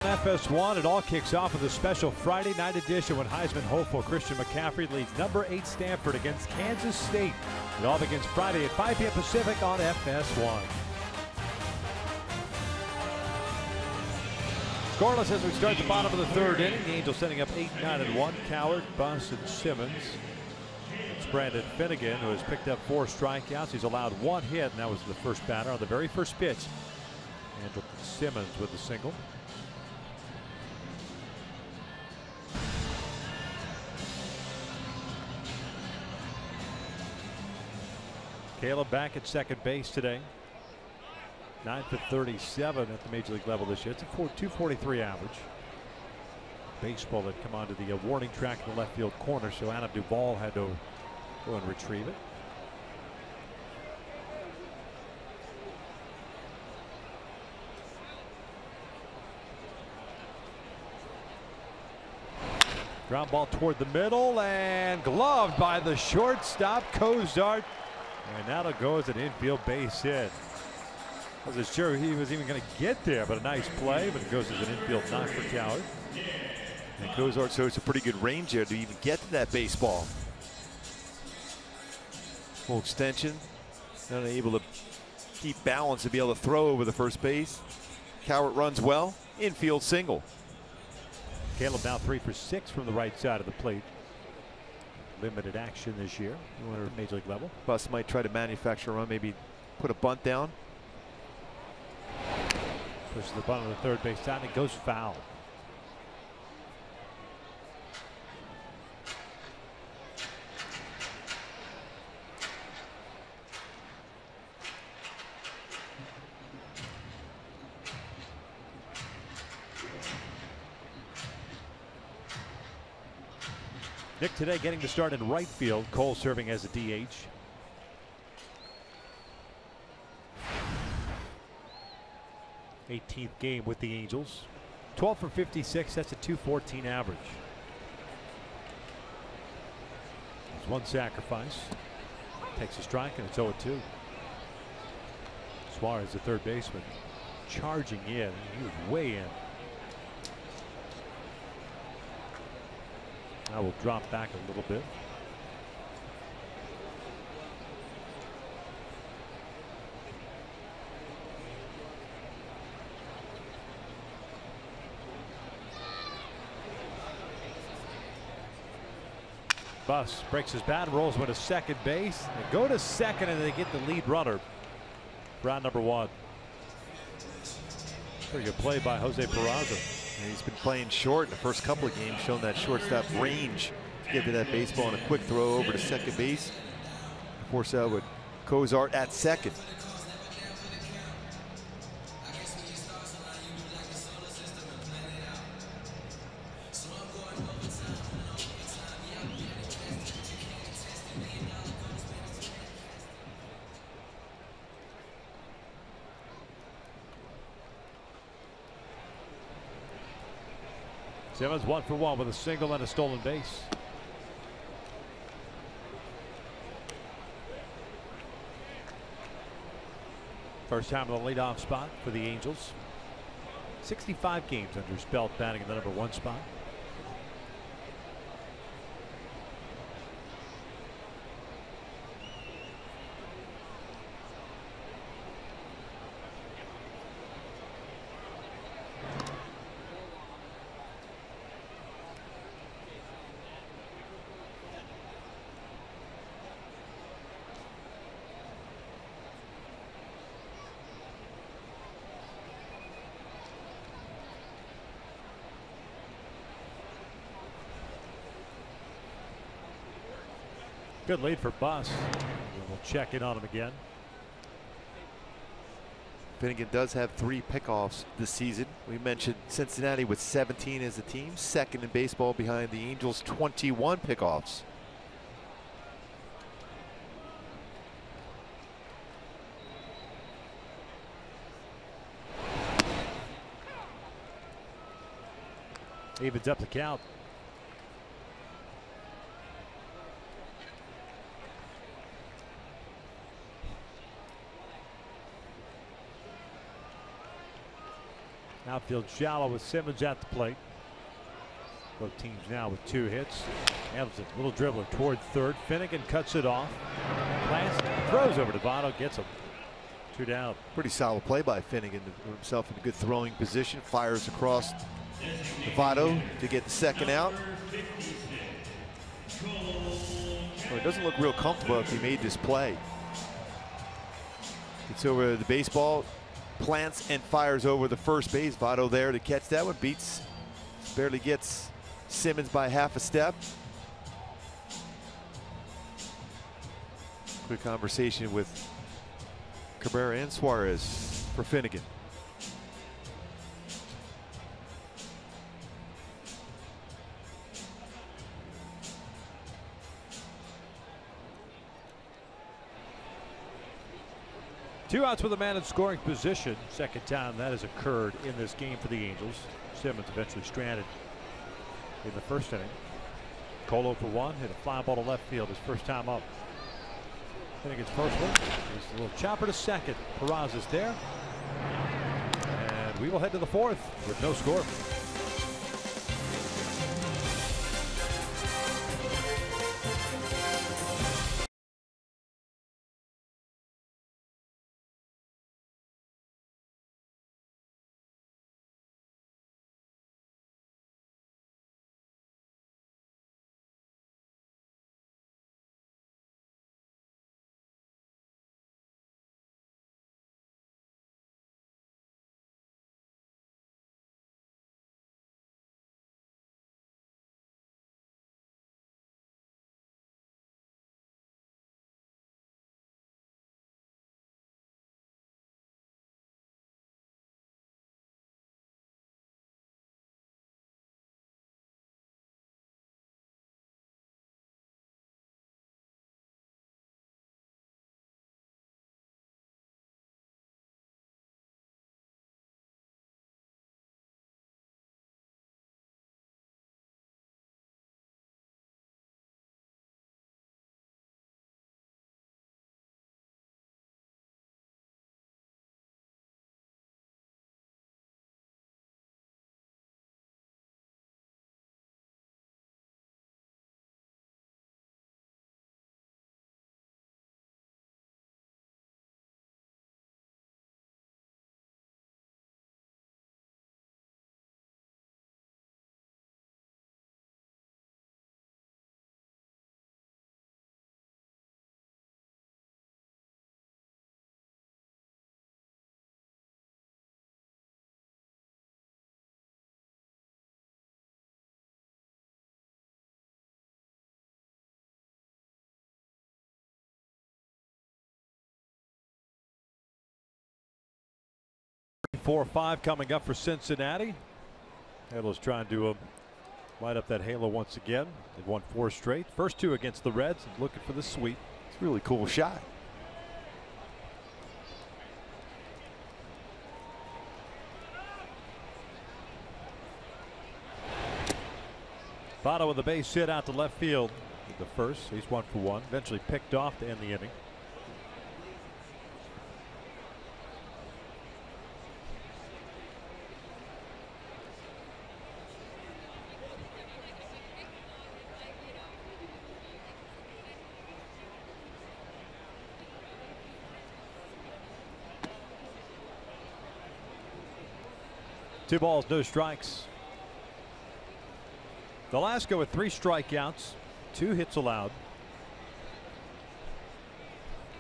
FS1, it all kicks off with a special Friday night edition when Heisman hopeful Christian McCaffrey leads number 8 Stanford against Kansas State. It all begins Friday at 5 p.m. Pacific on FS1. Scoreless as we start the bottom of the third inning. The Angels setting up 8-9-1. Cowart, Buss, and Simmons. It's Brandon Finnegan, who has picked up 4 strikeouts. He's allowed 1 hit, and that was the first batter on the very first pitch. Andrelton Simmons with the single. KALEB back at second base today. 9 for 37 at the major league level this year. It's a 243 average. Baseball had come onto the warning track in the left field corner, so Adam Duvall had to go and retrieve it. Ground ball toward the middle and gloved by the shortstop Cozart. And now it goes an infield base hit. I wasn't sure he was even going to get there, but a nice play, but it goes as an infield knock for Cowart. And Cozart shows a pretty good range there to even get to that baseball. Full extension, not able to keep balance to be able to throw over the first base. Cowart runs well, infield single. KALEB now 3 for 6 from the right side of the plate. Limited action this year at major league level. Buss might try to manufacture a run, maybe put a bunt down. Pushes the bunt on the third base down. It goes foul. Nick today getting the start in right field. Cole serving as a DH. '18th game with the Angels. 12 for 56. That's a .214 average. There's one sacrifice. Takes a strike and it's 0-2. Suarez, the third baseman, charging in. He was way in. I will drop back a little bit. Buss breaks his bat, rolls one to second base. They go to second and they get the lead runner. Round number 1. Pretty good play by Jose Peraza. And he's been playing short in the first couple of games, showing that shortstop range to get to that baseball and a quick throw over to second base. Force out with COWART at second. Simmons 1 for 1 with a single and a stolen base. First time in the leadoff spot for the Angels. 65 games under his belt, batting in the #1 spot. Good lead for Buss. We'll check in on him again. Finnegan does have 3 pickoffs this season. We mentioned Cincinnati with 17 as a team, second in baseball behind the Angels' 21 pickoffs. Evens up the count. Outfield shallow with Simmons at the plate. Both teams now with 2 hits. Handles it, little dribbler toward third. Finnegan cuts it off. Plants, throws over to Votto, gets him. 2 down. Pretty solid play by Finnegan to put himself in a good throwing position. Fires across to Votto to get the second out. Well, it doesn't look real comfortable if he made this play. Gets over the baseball. Plants and fires over the first base. Votto there to catch that one. Beats, barely gets Simmons by half a step. Quick conversation with Cabrera and Suarez for Finnegan. Two outs with a man in scoring position. Second time that has occurred in this game for the Angels. Simmons eventually stranded in the first inning. Cole 0 for 1, hit a fly ball to left field his first time up. Finnegan's first one. He's a little chopper to second. Peraza's there. And we will head to the 4th with no score. 4-5 coming up for Cincinnati. Halo's trying to light up that halo once again. They've won 4 straight. First 2 against the Reds, and looking for the sweep. It's a really cool shot. Votto with the base hit out to left field. The first, he's 1 for 1. Eventually picked off to end the inning. Two balls, no strikes. Velasco with 3 strikeouts, 2 hits allowed.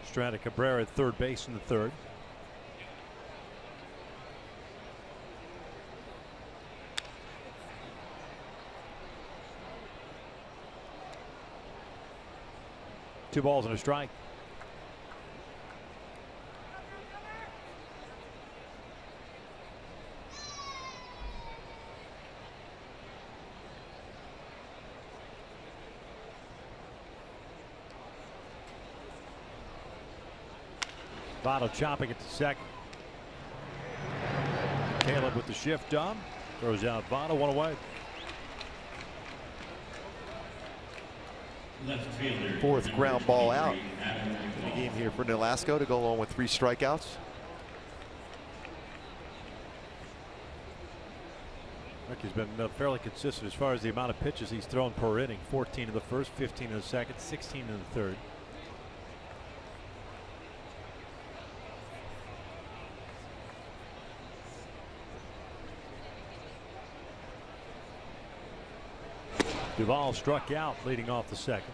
Stranded Cabrera at third base in the third. Two balls and a strike. Votto chopping it to second. KALEB with the shift on. Throws out Votto, 1 away. Fourth ground ball out in the game here for Velasco to go along with 3 strikeouts. He's been fairly consistent as far as the amount of pitches he's thrown per inning. 14 in the first, 15 in the second, 16 in the third. Duvall struck out leading off the second.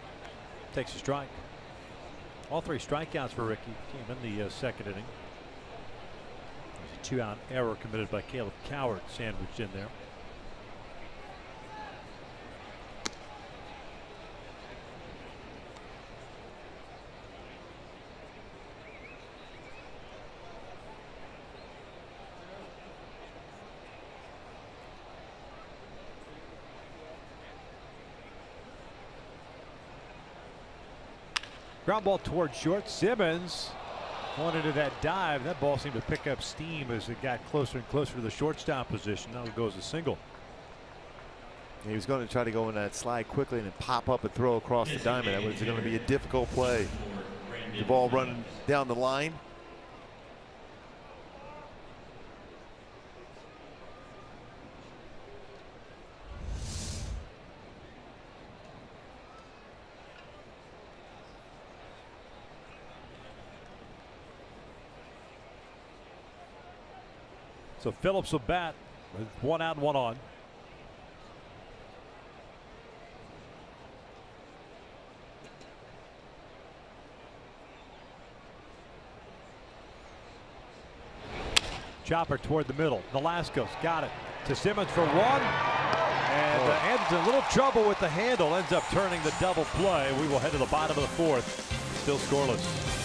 Takes a strike. All 3 strikeouts for Ricky. Came in the second inning. There's a 2-out error committed by Caleb COWART sandwiched in there. Ground ball towards short. Simmons going into that dive. That ball seemed to pick up steam as it got closer and closer to the shortstop position. Now it goes a single. He was going to try to go in that slide quickly and then pop up and throw across the diamond. That was going to be a difficult play. The ball running down the line. So Phillips will bat with 1 out and 1 on. Chopper toward the middle. Velasco's got it to Simmons for 1. And Anderson in a little trouble with the handle. Ends up turning the double play. We will head to the bottom of the 4th. Still scoreless.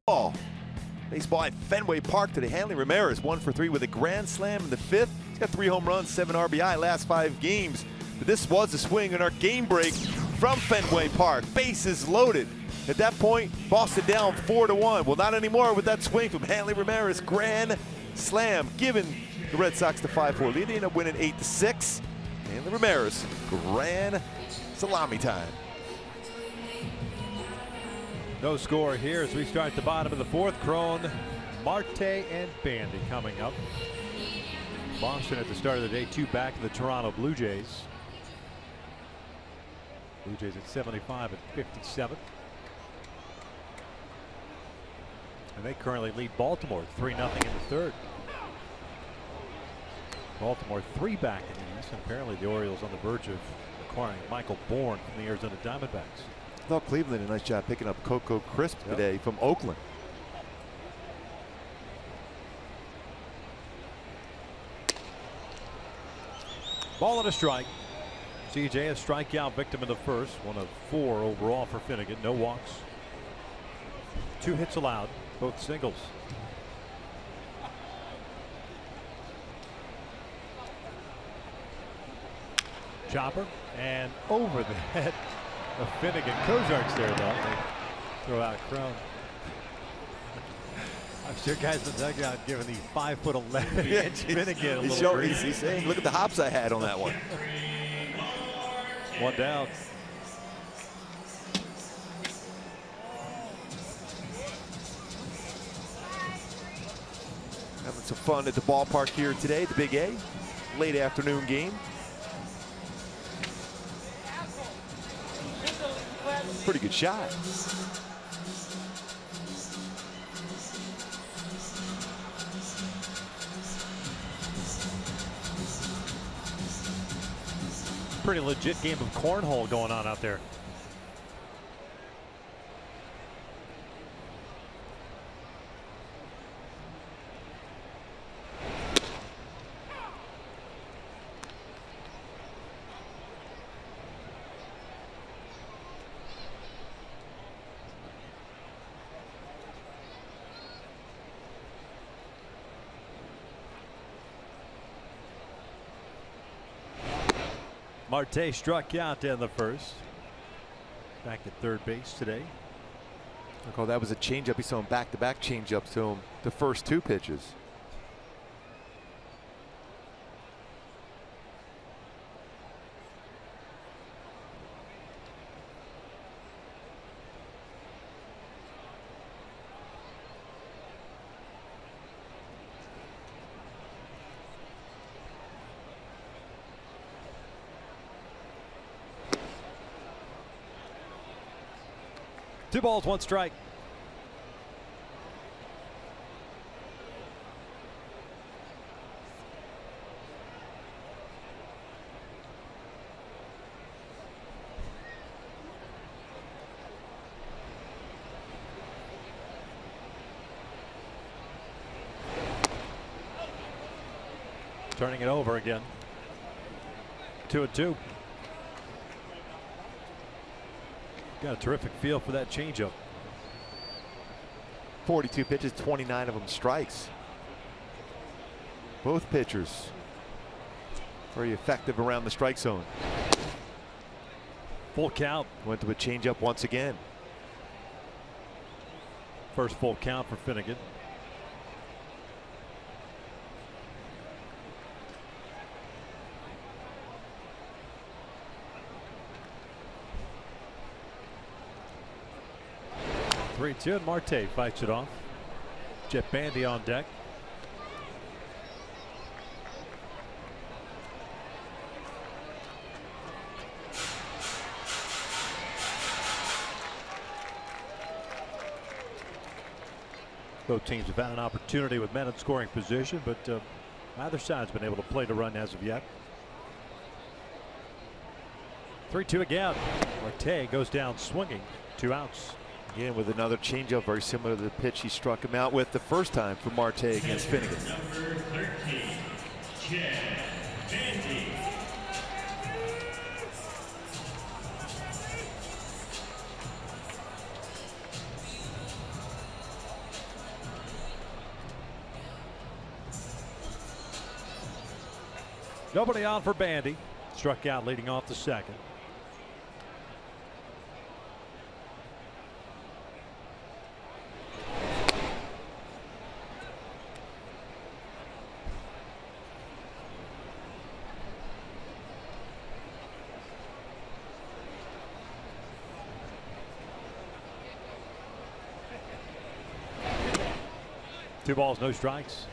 Baseball at Fenway Park today. Hanley Ramirez 1 for 3 with a grand slam in the 5th. He's got 3 home runs, 7 RBI last 5 games. But this was a swing in our game break from Fenway Park. Bases loaded. At that point, Boston down 4-1. Well, not anymore with that swing from Hanley Ramirez. Grand slam, giving the Red Sox the 5-4 lead. They end up winning 8-6. Hanley Ramirez, grand salami time. No score here as we start the bottom of the 4th. Crone, Marte, and Bandy coming up. Boston at the start of the day 2 back of the Toronto Blue Jays. Blue Jays at 75 and 57. And they currently lead Baltimore 3-0 in the 3rd. Baltimore 3 back in the East, and apparently the Orioles on the verge of acquiring Michael Bourne from the Arizona Diamondbacks. I thought Cleveland did a nice job picking up Coco Crisp today from Oakland. Ball and a strike. CJ a strikeout victim in the 1st. 1 of 4 overall for Finnegan. No walks. 2 hits allowed. Both singles. Chopper and over the head of Finnegan. Kozark's there though. They throw out Crone. I'm sure guys in the dugout giving the 5'11" Finnegan a little grief. He's saying, look at the hops I had on that one. 1 down. Having some fun at the ballpark here today, the Big A. Late afternoon game. Pretty good shot. Pretty legit game of cornhole going on out there. Marte struck out in the 1st. Back at 3rd base today. Oh, that was a changeup. He saw him back-to-back changeups to him the first 2 pitches. Two balls, 1 strike. Turning it over again. 2-2. Got a terrific feel for that changeup. 42 pitches, 29 of them strikes. Both pitchers very effective around the strike zone. Full count. Went to a changeup once again. First full count for Finnegan. Three-2, and Marte fights it off. Jet Bandy on deck. Both teams have had an opportunity with men in scoring position, but neither side's been able to play the run as of yet. 3-2 again. Marte goes down swinging. 2 outs. Again with another changeup very similar to the pitch he struck him out with the first time for Marte against Finnegan. Number 13, Bandy. Nobody on for Bandy. Struck out leading off the second. Two balls, no strikes.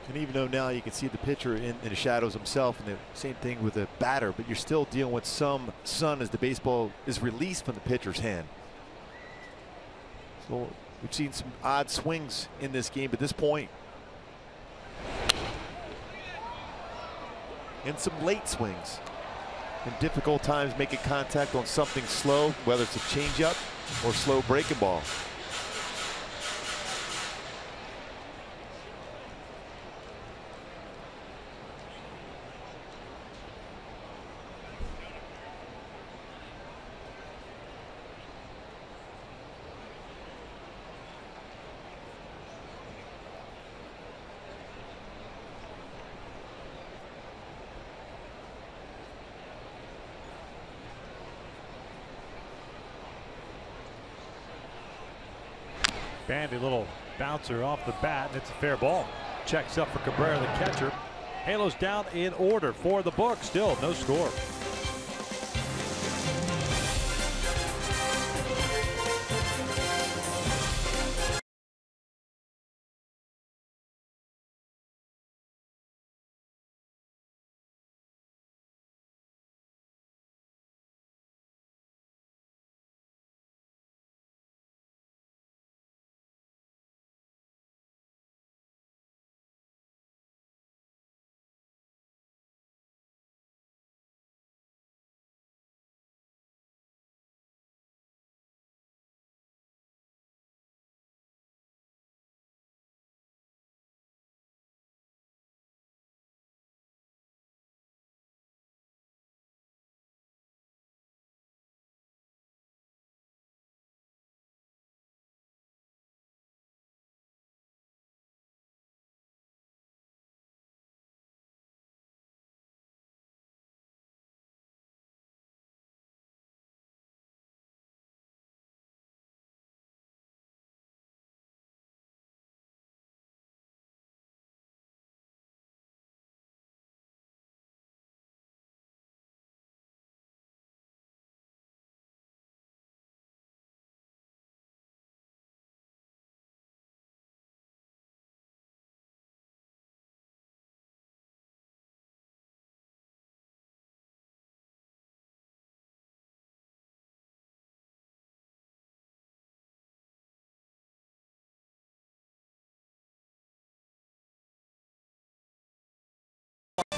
And even though now you can see the pitcher in the shadows himself, and the same thing with the batter, but you're still dealing with some sun as the baseball is released from the pitcher's hand. So we've seen some odd swings in this game at this point. And some late swings. In difficult times making contact on something slow, whether it's a changeup or slow breaking ball. Bandy, little bouncer off the bat, and it's a fair ball. Checks up for Cabrera, the catcher. Halos down in order for the book. Still no score.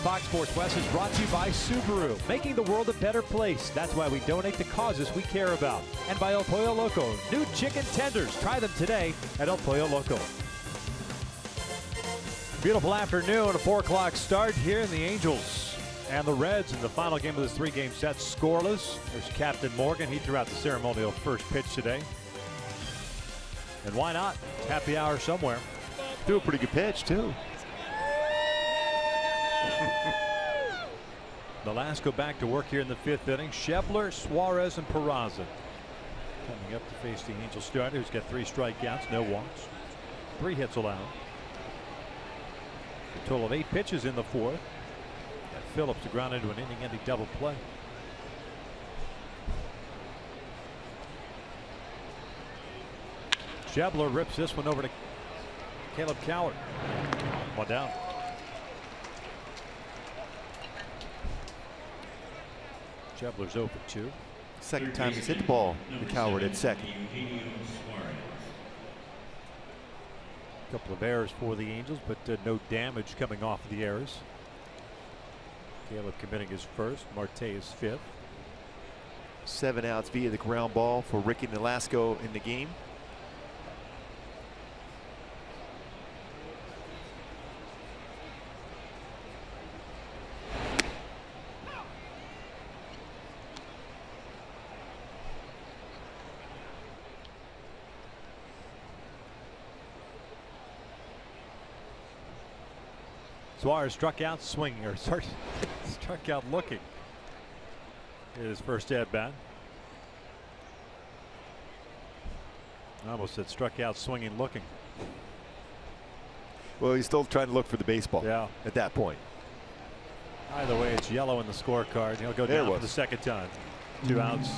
Fox Sports West is brought to you by Subaru, making the world a better place. That's why we donate to causes we care about. And by El Pollo Loco, new chicken tenders. Try them today at El Pollo Loco. Beautiful afternoon, a 4 o'clock start here in the Angels and the Reds in the final game of this 3-game set, scoreless. There's Captain Morgan. He threw out the ceremonial first pitch today. And why not? Happy hour somewhere. Threw a pretty good pitch, too. The last go back to work here in the 5th inning. SCHEBLER, Suarez, and Peraza coming up to face the Angels starter, who's got 3 strikeouts, no walks, 3 hits allowed. A total of 8 pitches in the 4th. Got Phillips to ground into an inning-ending double play. SCHEBLER rips this one over to KALEB COWART. One down. SCHEBLER's 0 for 2. Second time he's hit the ball. The COWART at second. A couple of errors for the Angels, but no damage coming off of the errors. KALEB committing his first. Marte is 5th. 7 outs via the ground ball for Ricky Nolasco in the game. Suarez struck out swinging, or sorry, struck out looking. His first at bat. I almost said struck out swinging looking. Well, he's still trying to look for the baseball. Yeah. At that point. Either way, it's yellow in the scorecard. He'll go down for the second time. 2 outs.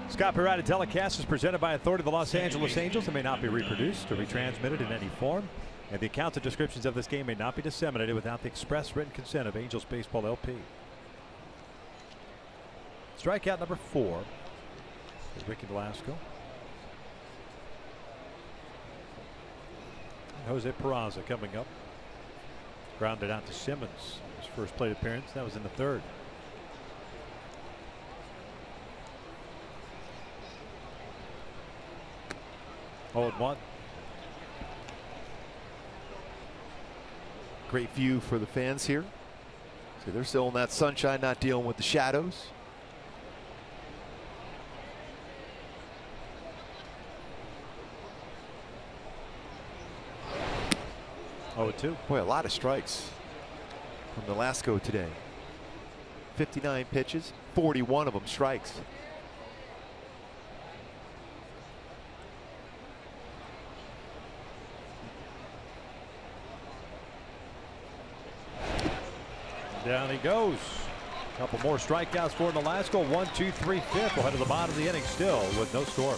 Scott Pirata telecast is presented by authority of the Los Angeles Angels and may not be reproduced or retransmitted in any form. And the accounts and descriptions of this game may not be disseminated without the express written consent of Angels Baseball LP. Strikeout number 4 is Ricky Velasco. Jose Peraza coming up. Grounded out to Simmons. His first plate appearance. That was in the 3rd. Oh, and 1. Great view for the fans here. So they're still in that sunshine, not dealing with the shadows. Oh, 2. Boy, a lot of strikes from Velasco today. 59 pitches, 41 of them strikes. Down he goes. A couple more strikeouts for Velasco. 1, 2, 3, 5th. We'll head to the bottom of the inning still with no score.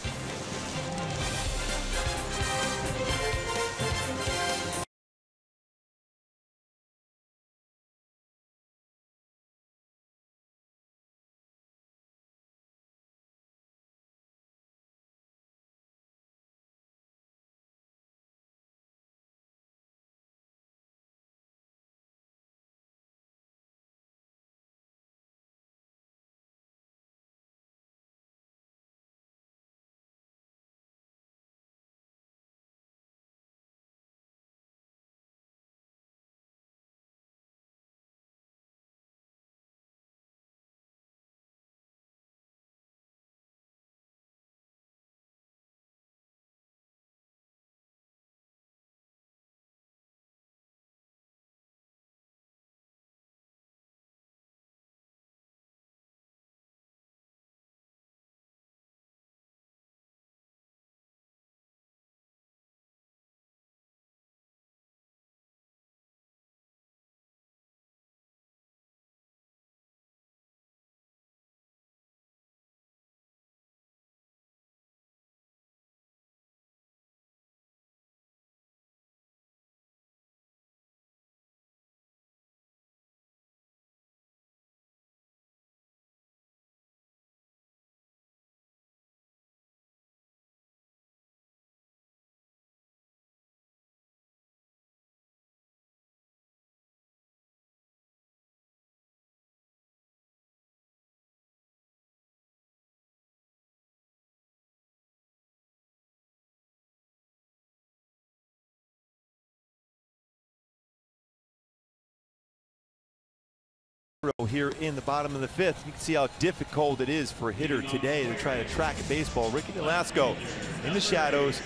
Here in the bottom of the 5th. You can see how difficult it is for a hitter today to try to track a baseball. Ricky Velasco in the shadows,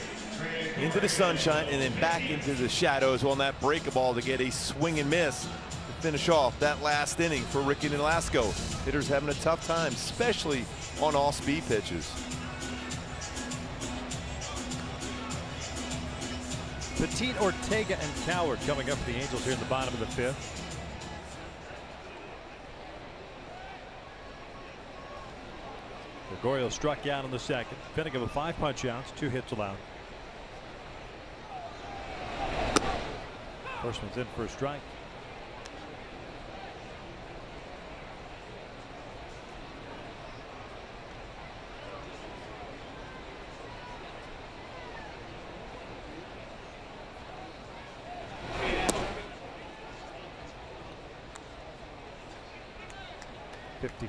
into the sunshine, and then back into the shadows on that break ball to get a swing and miss to finish off that last inning for Ricky Velasco. Hitters having a tough time, especially on off-speed pitches. Petit, Ortega, and Cowart coming up for the Angels here in the bottom of the 5th. Gregorio struck out in the 2nd. Finnegan with 5 punch outs, 2 hits allowed. First one's in for a strike.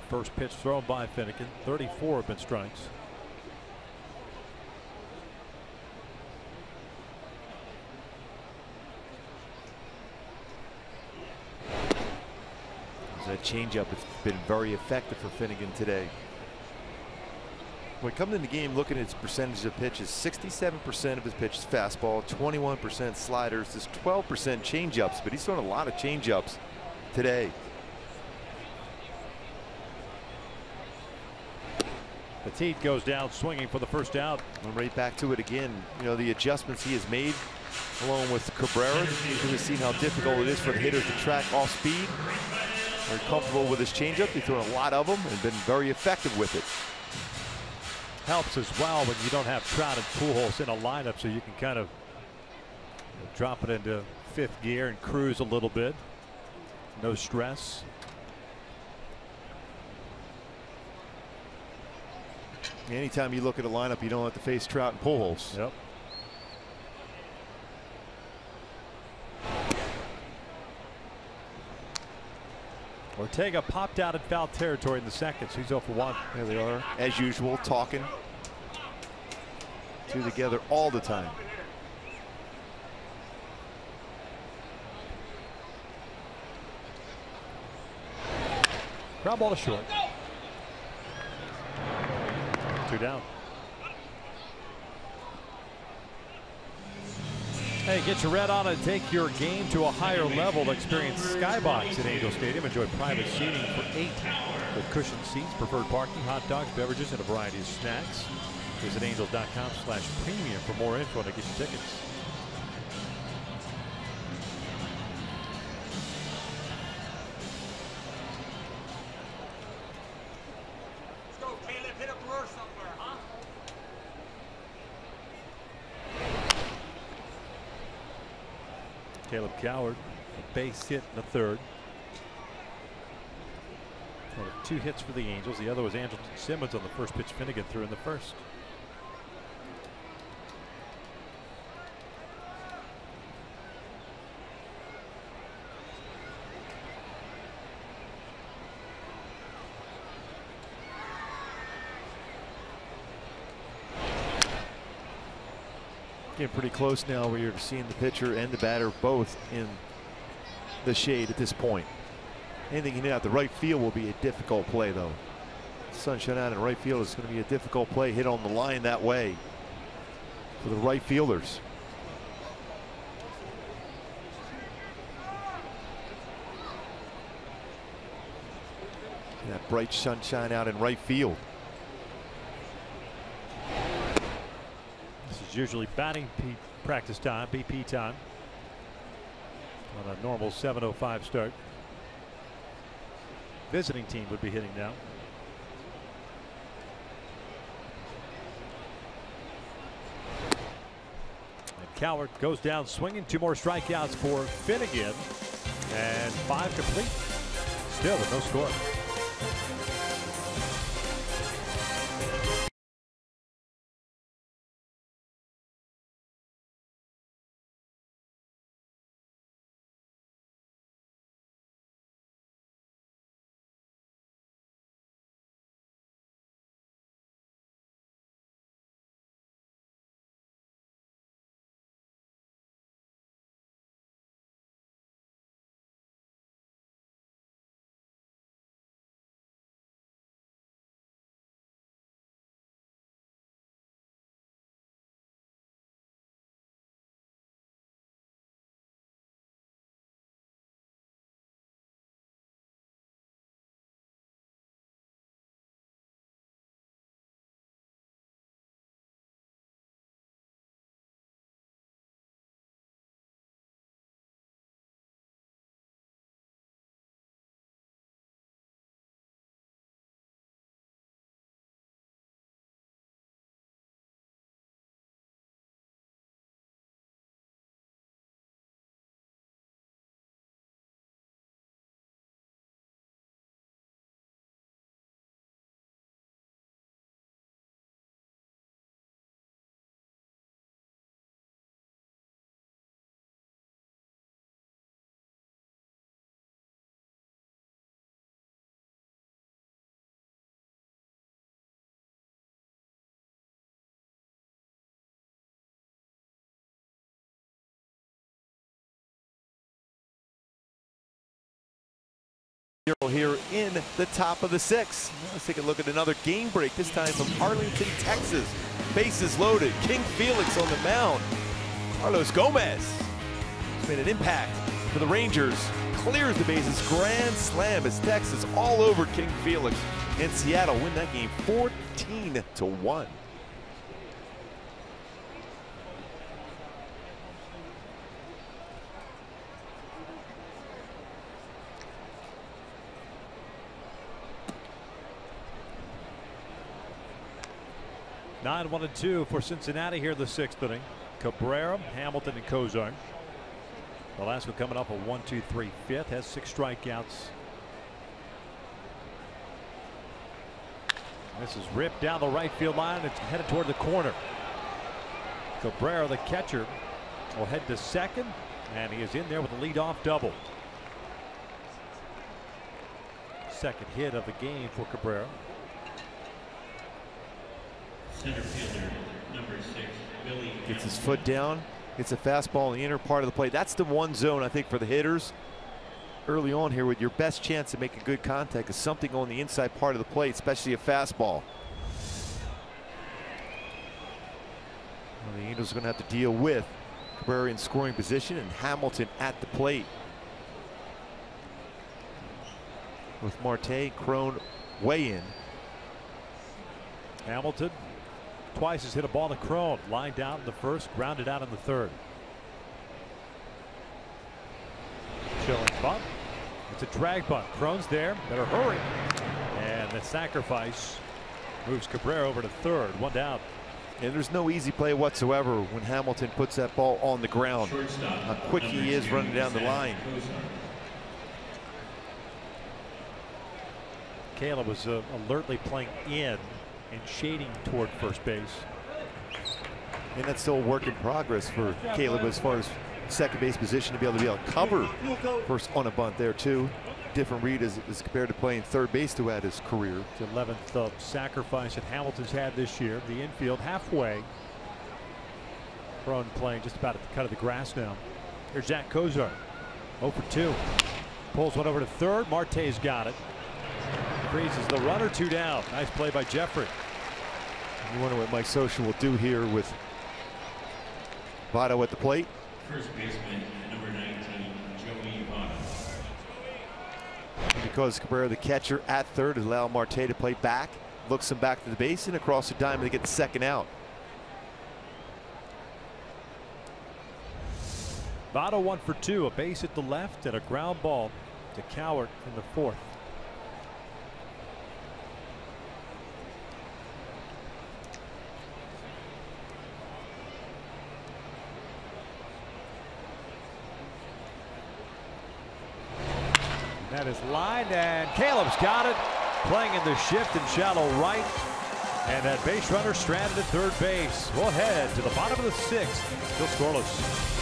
First pitch thrown by Finnegan. 34 have been strikes. That changeup has been very effective for Finnegan today. When coming in the game, looking at his percentage of pitches, 67% of his pitches fastball, 21% sliders, there's 12% changeups, but he's throwing a lot of changeups today. Petit goes down swinging for the first out. And right back to it again. You know, the adjustments he has made along with Cabrera. We've seen how difficult it is for the hitters to track off speed. Very comfortable with his changeup. He's thrown a lot of them and been very effective with it. Helps as well when you don't have Trout and Pujols in a lineup, so you can kind of drop it into fifth gear and cruise a little bit. No stress. Anytime you look at a lineup, you don't have to face Trout and Pujols. Yep. Ortega popped out in foul territory in the second, so he's 0 for 1. There they are, as usual, talking. Two together all the time. Ground ball to short. 2 down. Hey, get your red on and take your game to a higher level. Experience Skybox at Angel Stadium. Enjoy private seating for 8 with cushioned seats, preferred parking, hot dogs, beverages, and a variety of snacks. Visit angels.com/premium for more info to get your tickets. Let's go, Caleb. Hit a blur somewhere, huh? Caleb Cowart, a base hit in the third. One of 2 hits for the Angels. The other was Andrelton Simmons on the first pitch Finnegan threw in the first. Getting pretty close now where you're seeing the pitcher and the batter both in the shade at this point. Anything you hit out the right field will be a difficult play, though. Sunshine out in right field is going to be a difficult play. Hit on the line that way for the right fielders. That bright sunshine out in right field. This is usually batting practice time, BP time, on a normal 7:05 start. Visiting team would be hitting now. And Cowart goes down swinging. 2 more strikeouts for Finnegan, and 5 complete. Still with no score. Here in the top of the 6th. Let's take a look at another game break, this time from Arlington, Texas. Bases loaded. King Felix on the mound. Carlos Gomez has made an impact for the Rangers. Clears the bases. Grand slam as Texas all over King Felix. And Seattle win that game 14-1. Nine, 1-2 for Cincinnati here in the 6th inning. Cabrera, Hamilton, and Cozart. Velasco coming up a 1-2-3 fifth, has 6 strikeouts. This is ripped down the right field line. It's headed toward the corner. Cabrera, the catcher, will head to second, and he is in there with a leadoff double. Second hit of the game for Cabrera. Center fielder, number 6, Billy. Gets his foot down. Gets a fastball in the inner part of the plate. That's the one zone, I think, for the hitters. Early on here, with your best chance of making good contact is something on the inside part of the plate, especially a fastball. Well, the Angels are going to have to deal with Cabrera in scoring position and Hamilton at the plate. With Marte and Crone weigh in. Hamilton twice has hit a ball to Crone. Lined out in the 1st, grounded out in the 3rd. Chilling bunt. It's a drag bunt. Crone's there. Better hurry. And the sacrifice moves Cabrera over to 3rd. 1 down. And there's no easy play whatsoever when Hamilton puts that ball on the ground. How quick he is running down the line. KALEB was alertly playing in and shading toward first base. And that's still a work in progress for KALEB as far as second base position to be able to cover first on a bunt there too. Different read as compared to playing third base throughout his career. The 11th sacrifice that Hamilton's had this year. The infield halfway. Crone playing just about at the cut of the grass now. Here's Zach Cozart. 0 for 2. Pulls one over to 3rd. Marte's got it. Freezes the runner. 2 down. Nice play by Jeffrey. You wonder what Mike Scioscia will do here with Votto at the plate. First baseman, number 19, Joey Votto. Because Cabrera, the catcher, at 3rd, has allowed Marte to play back. Looks him back to the base and across the diamond to get the 2nd out. Votto 1 for 2. A base at the left and a ground ball to COWART in the 4th. That is lined, and KALEB's got it. Playing in the shift in shallow right. And that base runner stranded at 3rd base. We'll head to the bottom of the 6th. Still scoreless.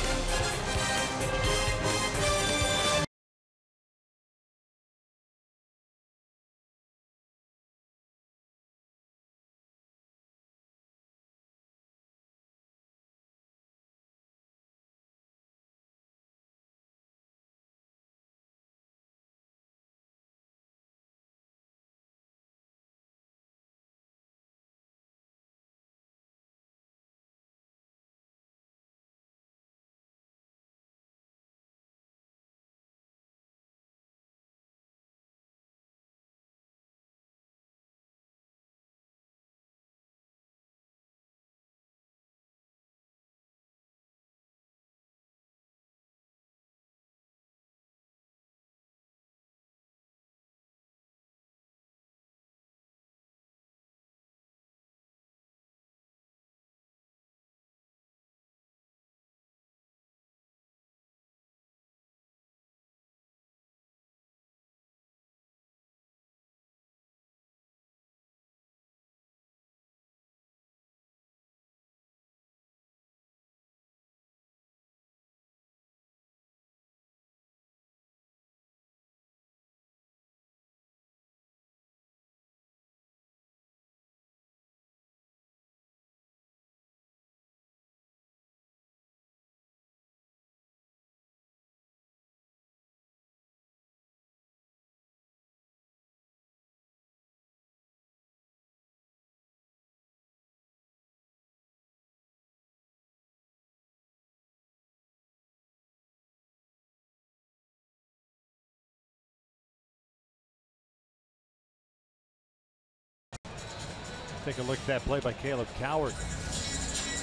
take a look at that play by KALEB COWART.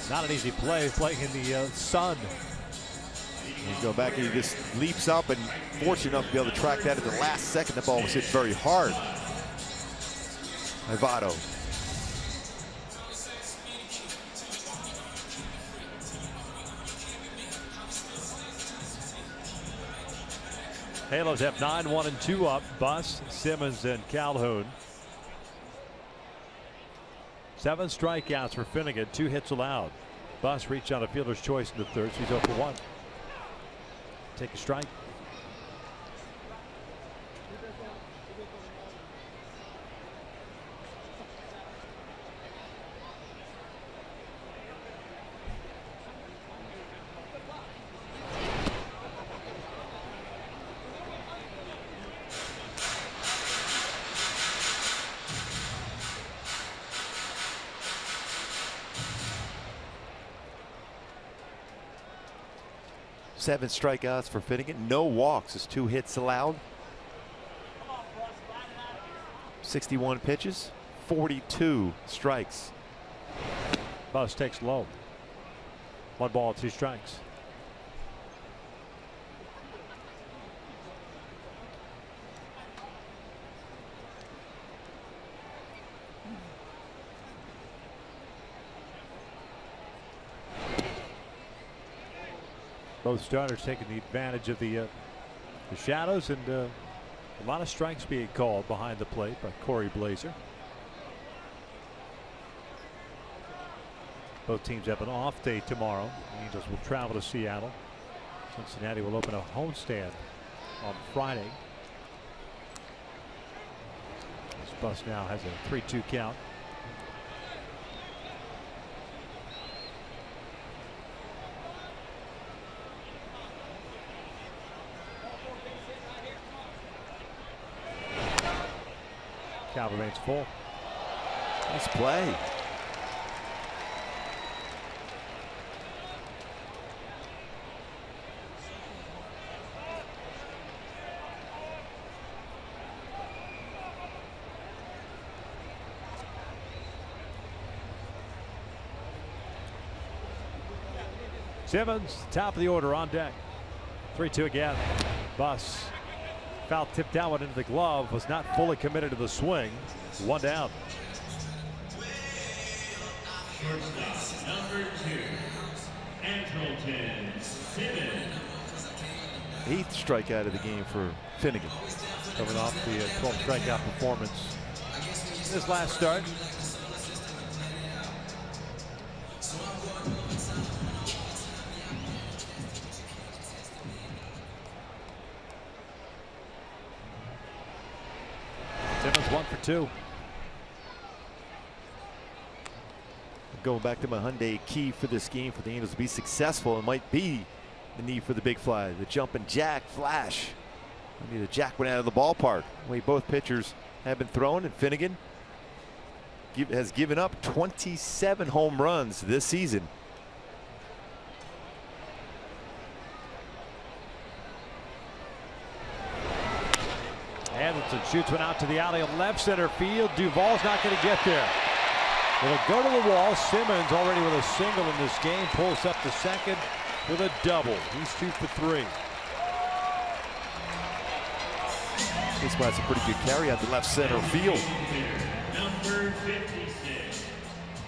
Not an easy play, playing in the sun. You go back and he just leaps up and fortunate enough to be able to track that at the last second. The ball was hit very hard. Votto. Halos have 9-1-2 up. Buss, Simmons, and Calhoun. 7 strikeouts for Finnegan, 2 hits allowed. Buss reached on a fielder's choice in the third, so he's 0 for 1. Take a strike. Seven strikeouts for Finnegan. No walks. His 2 hits allowed. 61 pitches. 42 strikes. Buss takes low. 1 ball, 2 strikes. Both starters taking the advantage of the shadows, and a lot of strikes being called behind the plate by Corey Blazer. Both teams have an off day tomorrow. The Angels will travel to Seattle. Cincinnati will open a homestand on Friday. This Buss now has a 3-2 count. Count remains full. Nice play. Simmons, top of the order, on deck. 3-2 again. Buss. Foul tipped downward into the glove, was not fully committed to the swing. 1 down. Shortstop, number 2, Andrelton Simmons. 8th strikeout of the game for Finnegan. Coming off the 12 strikeout performance this last start. Simmons 1 for 2. Going back to my Hyundai, key for this game for the Angels to be successful, it might be the need for the big fly, the jumping jack flash. I mean, the jack went out of the ballpark. The way both pitchers have been throwing, and Finnegan has given up 27 home runs this season. Anderson shoots one out to the alley of left center field. Duvall's not going to get there. It'll go to the wall. Simmons already with a single in this game. Pulls up to second with a double. He's 2 for 3. This spot's a pretty good carry out to left center field. Number 56.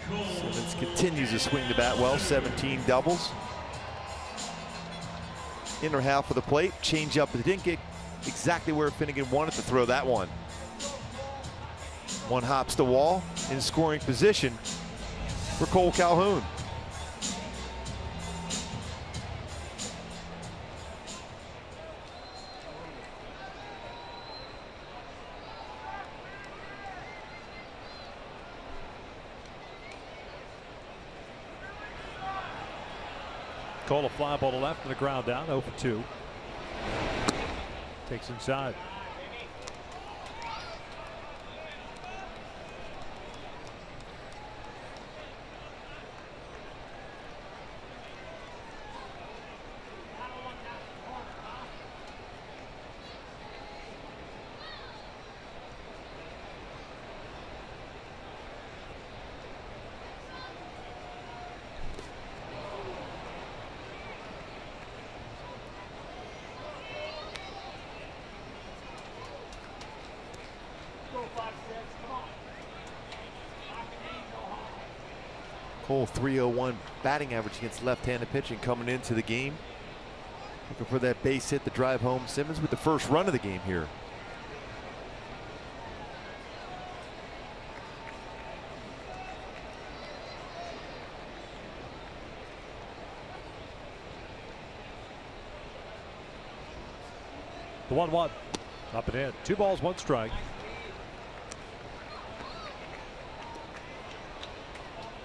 Simmons continues to swing the bat well. 17 doubles. Inner half of the plate. Change up. But it didn't get exactly where Finnegan wanted to throw that one. One hops the wall in scoring position for Cole Calhoun. Cole a fly ball to left and a ground down. 0 for 2. Takes inside. Full .301 batting average against left-handed pitching coming into the game. Looking for that base hit to drive home. Simmons with the first run of the game here. The 1-1. Up and in. 2 balls, 1 strike.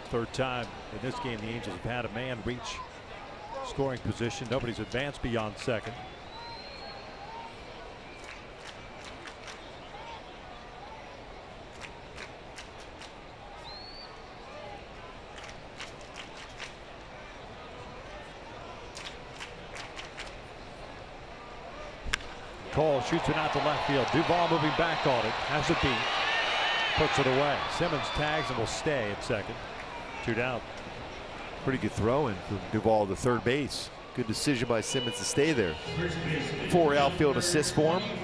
Third time in this game the Angels have had a man reach scoring position. Nobody's advanced beyond second. Cole shoots it out to left field. Duvall moving back on it. Has it beat. Puts it away. Simmons tags and will stay at second. 2 down. Pretty good throw in from Duvall to third base. Good decision by Simmons to stay there. 4 outfield assists for him.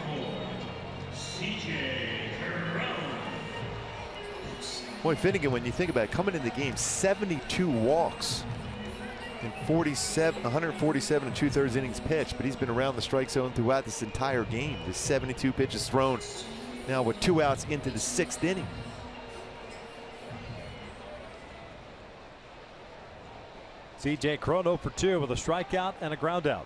Boy, Finnegan, when you think about it, coming in the game, 72 walks in 147 and 2/3 innings pitched, but he's been around the strike zone throughout this entire game. There's 72 pitches thrown now with 2 outs into the 6th inning. C.J. Cron 0 for 2 with a strikeout and a ground out.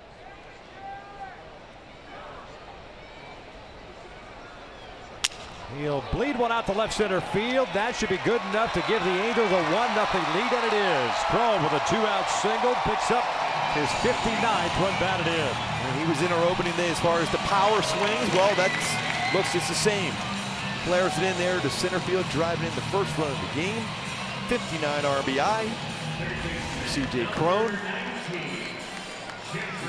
He'll bleed one out to left center field. That should be good enough to give the Angels a 1-0 lead, and it is. Cron with a 2-out single picks up his 59th run batted in. And he was in our opening day as far as the power swings. Well, that looks just the same. Flares it in there to center field, driving in the first run of the game. 59 RBI. C.J. Cron.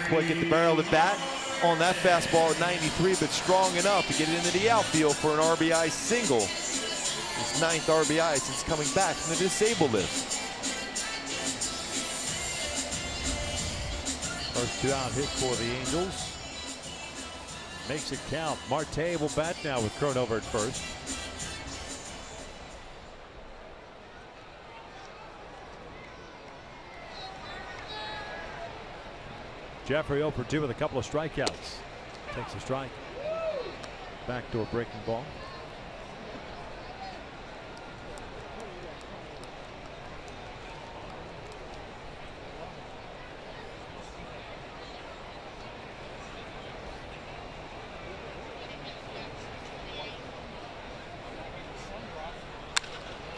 Quite get the barrel of the bat on that fastball at 93, but strong enough to get it into the outfield for an RBI single. His 9th RBI since coming back from the disabled list. First 2-out hit for the Angels. Makes it count. Marte will bat now with Cron over at first. Jeffrey 0 for 2 with a couple of strikeouts. Takes a strike. Backdoor breaking ball.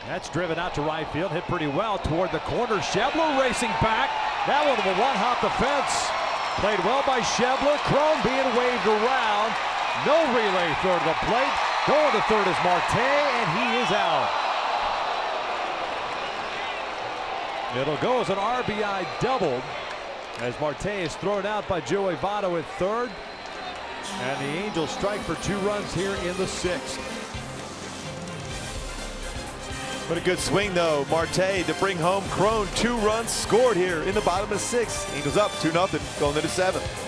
That's driven out to right field. Hit pretty well toward the corner. SCHEBLER racing back. That one will one-hop the fence. Played well by SCHEBLER. Cron being waved around. No relay throw to the plate. Going to third is Marte, and he is out. It'll go as an RBI double as Marte is thrown out by Joey Votto at third. And the Angels strike for 2 runs here in the 6th. What a good swing, though. Marte to bring home Cron. 2 runs scored here in the bottom of the 6th. Angels up 2-0 going to the 7th.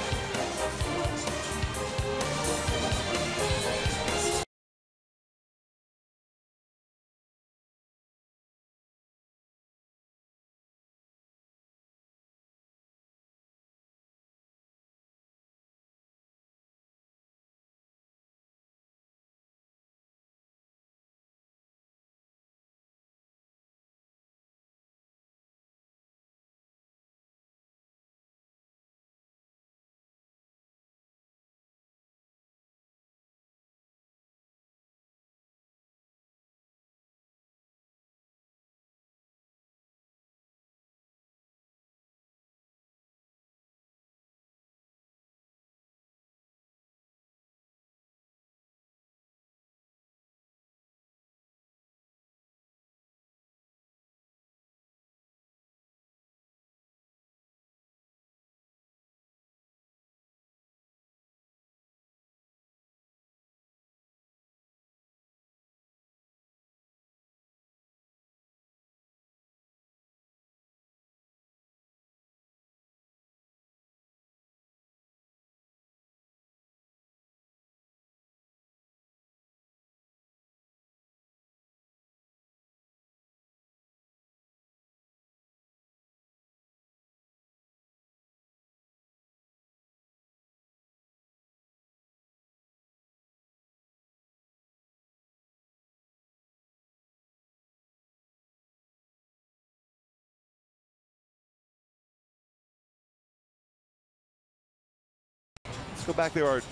go back there.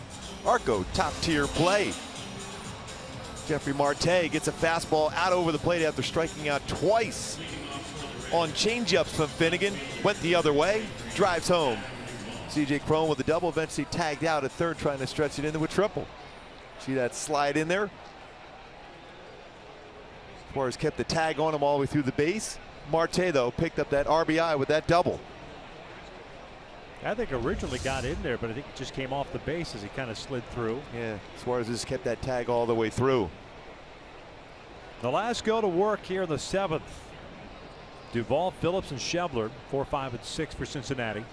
Arco, top tier play. Jeffrey Marte gets a fastball out over the plate after striking out twice on changeups from Finnegan. Went the other way, drives home. CJ Cron with a double, eventually tagged out at third, trying to stretch it into a triple. See that slide in there? Suarez kept the tag on him all the way through the base. Marte, though, picked up that RBI with that double. I think originally got in there, but I think it just came off the base as he kind of slid through. Yeah, Suarez just kept that tag all the way through. The last go to work here in the 7th. Duvall, Phillips, and SCHEBLER, 4, 5, and 6 for Cincinnati.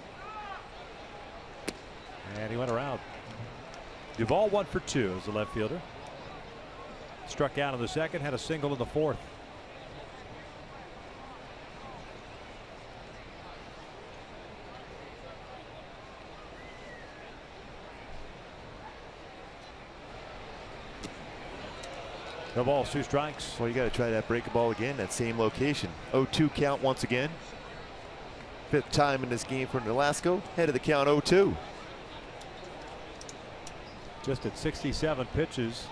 And he went around. Duvall 1 for 2 as a left fielder. Struck out in the 2nd, had a single in the 4th. No balls, 2 strikes. Well, you got to try that breaking ball again, that same location. 0-2 count once again. 5th time in this game for Nolasco. Head of the count 0-2. Just at 67 pitches.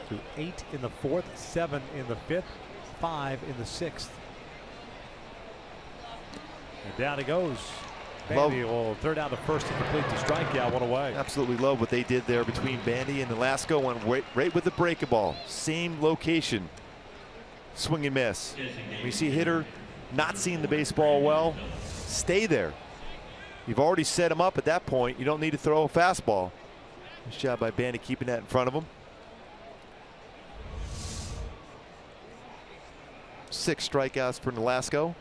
Through 8 in the 4th, 7 in the 5th, 5 in the 6th. And down he goes. Bandy will third down the first to complete the strikeout. One away. Absolutely love what they did there between Bandy and Nolasco. Went right with the breaking ball. Same location. Swing and miss. When you see a hitter not seeing the baseball well, stay there. You've already set him up at that point. You don't need to throw a fastball. Nice job by Bandy keeping that in front of him. 6 strikeouts for Nolasco.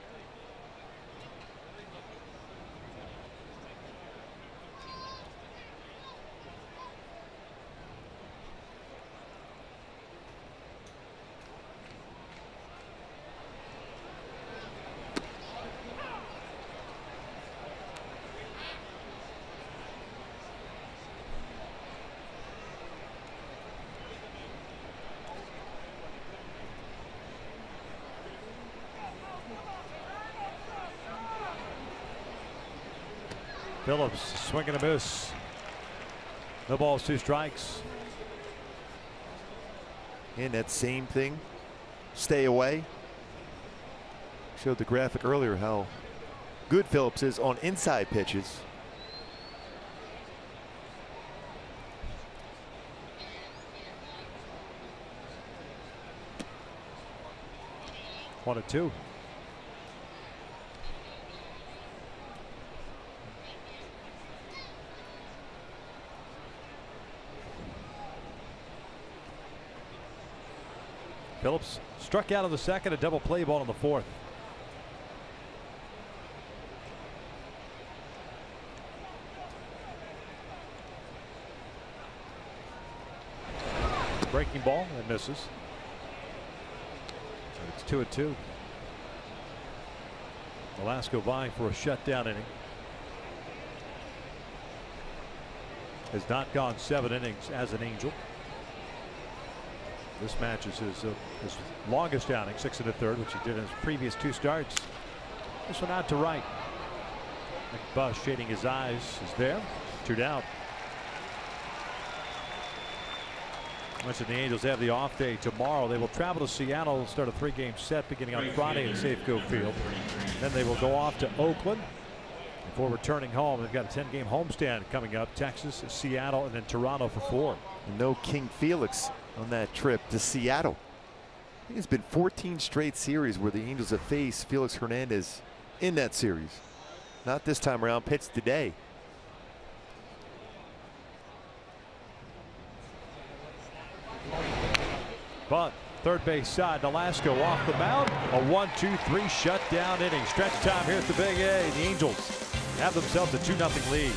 Phillips swinging a miss. No balls, 2 strikes. And that same thing. Stay away. Showed the graphic earlier how good Phillips is on inside pitches. One and 2. Phillips struck out in the 2nd, a double play ball in the 4th. Breaking ball and misses. It's 2-2. Nolasco vying for a shutdown inning. Has not gone 7 innings as an Angel. This match is his longest outing, 6 1/3, which he did in his previous 2 starts. This one out to right. McBush shading his eyes is there. 2 down. Mentioned the Angels have the off day tomorrow. They will travel to Seattle, start a 3-game set beginning on Friday at Safeco Field. Then they will go off to Oakland before returning home. They've got a 10-game homestand coming up. Texas, Seattle, and then Toronto for 4. No King Felix on that trip to Seattle. I think it's been 14 straight series where the Angels have faced Felix Hernandez in that series. Not this time around, pitched today. But third base side, Nolasco off the mound. A 1-2-3 shutdown inning. Stretch time here at the Big A. The Angels have themselves a 2-0 lead.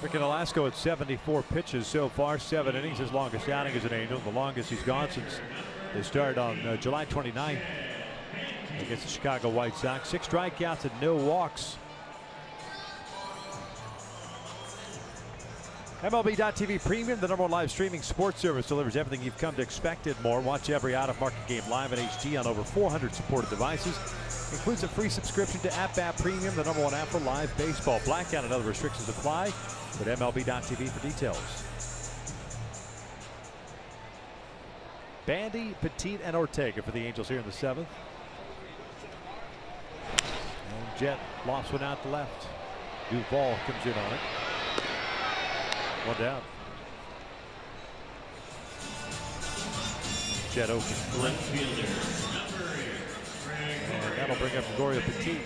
Rick Nolasco at 74 pitches so far, 7 innings. His longest outing as an Angel, the longest he's gone since they started on July 29th against the Chicago White Sox. 6 strikeouts and no walks. MLB.TV Premium, the #1 live streaming sports service, delivers everything you've come to expect and more. Watch every out-of-market game live in HD on over 400 supported devices. Includes a free subscription to At Premium, the #1 app for live baseball. Blackout and other restrictions apply. But MLB.TV for details. Bandy, Petit, and Ortega for the Angels here in the 7th. And Jett lofts one out to left. Duvall comes in on it. 1 down. Jett open. Left fielder, number 8. And that'll bring up GREGORIO Petit.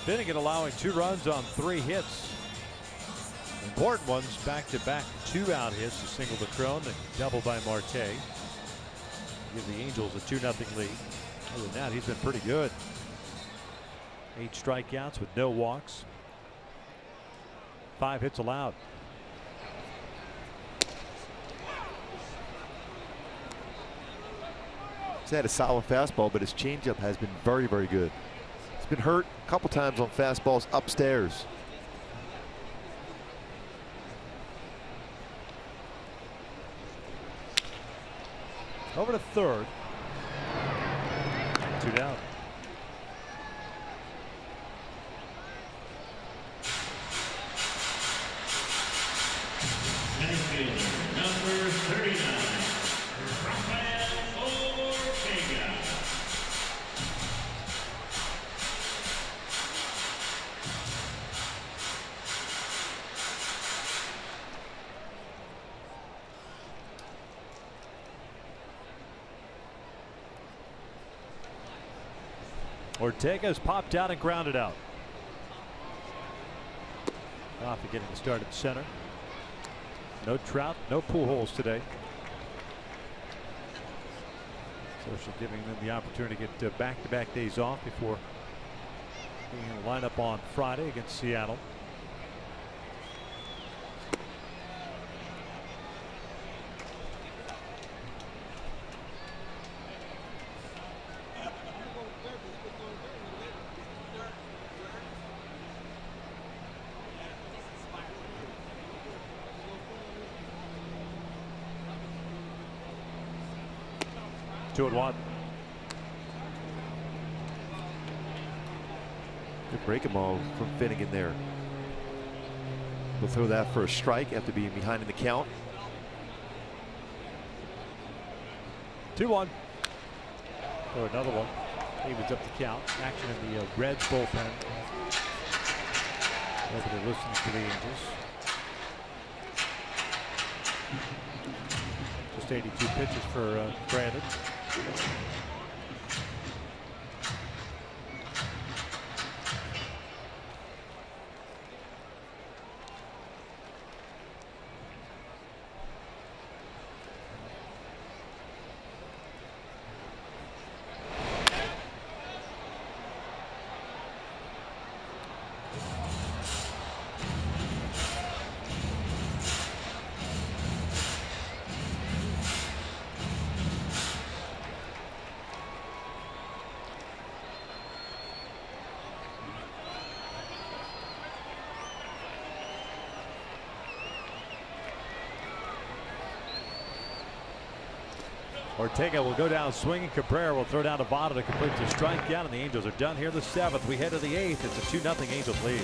Finnegan allowing 2 runs on 3 hits. Important ones, back-to-back 2-out hits, a single to Crone, a double by Marte. Give the Angels a 2-0 lead. Other than that, he's been pretty good. 8 strikeouts with no walks. 5 hits allowed. He's had a solid fastball, but his changeup has been very, very good. He's been hurt a couple times on fastballs upstairs. Over to third. 2 down. Center fielder, number 39, RAFAEL Ortega. Ortega's popped out and grounded out. Off to getting the start at center. No Trout, no Pujols today. Social giving them the opportunity to get back-to-back days off before being in the lineup on Friday against Seattle. Two and one. Good breaking ball from Finnegan there. We'll throw that for a strike after being behind in the count. 2-1. Or another one. Evens up the count. Action in the Reds bullpen. Nobody listening to the Angels. Just 82 pitches for Brandon. Ortega will go down swinging. Cabrera will throw down to Votto to complete the strikeout, and the Angels are done here in the 7th. We head to the 8th. It's a 2-0 Angels lead.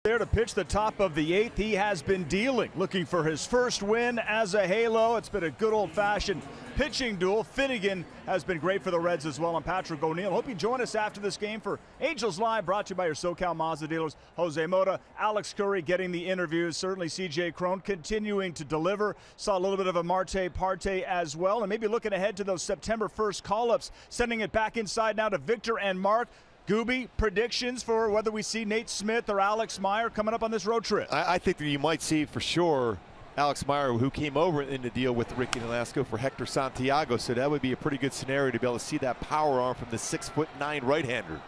There to pitch the top of the 8th. He has been dealing, looking for his first win as a Halo. It's been a good old-fashioned pitching duel. Finnegan has been great for the Reds as well, and Patrick O'Neill. Hope you join us after this game for Angels Live, brought to you by your SoCal Mazda dealers. Jose Mota, Alex Curry getting the interviews. Certainly CJ Cron continuing to deliver. Saw a little bit of a Marte Parte as well, and maybe looking ahead to those September 1st call-ups, sending it back inside now to Victor and Mark. Gooby, predictions for whether we see Nate Smith or Alex Meyer coming up on this road trip? I think that you might see for sure Alex Meyer, who came over in the deal with Ricky Nolasco for Hector Santiago. So that would be a pretty good scenario to be able to see that power arm from the 6'9" right-hander.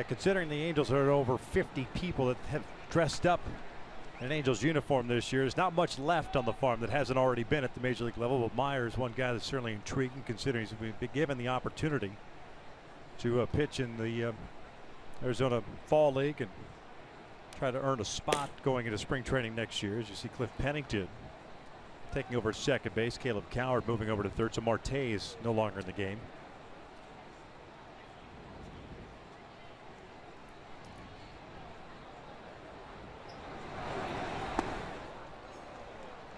Considering the Angels are over 50 people that have dressed up in an Angels uniform this year, there's not much left on the farm that hasn't already been at the Major League level. But Meyer is one guy that's certainly intriguing, considering he's been given the opportunity to pitch in the Arizona Fall League and try to earn a spot going into spring training next year. As you see, Cliff Pennington taking over second base, Caleb Coward moving over to third, so Marte is no longer in the game.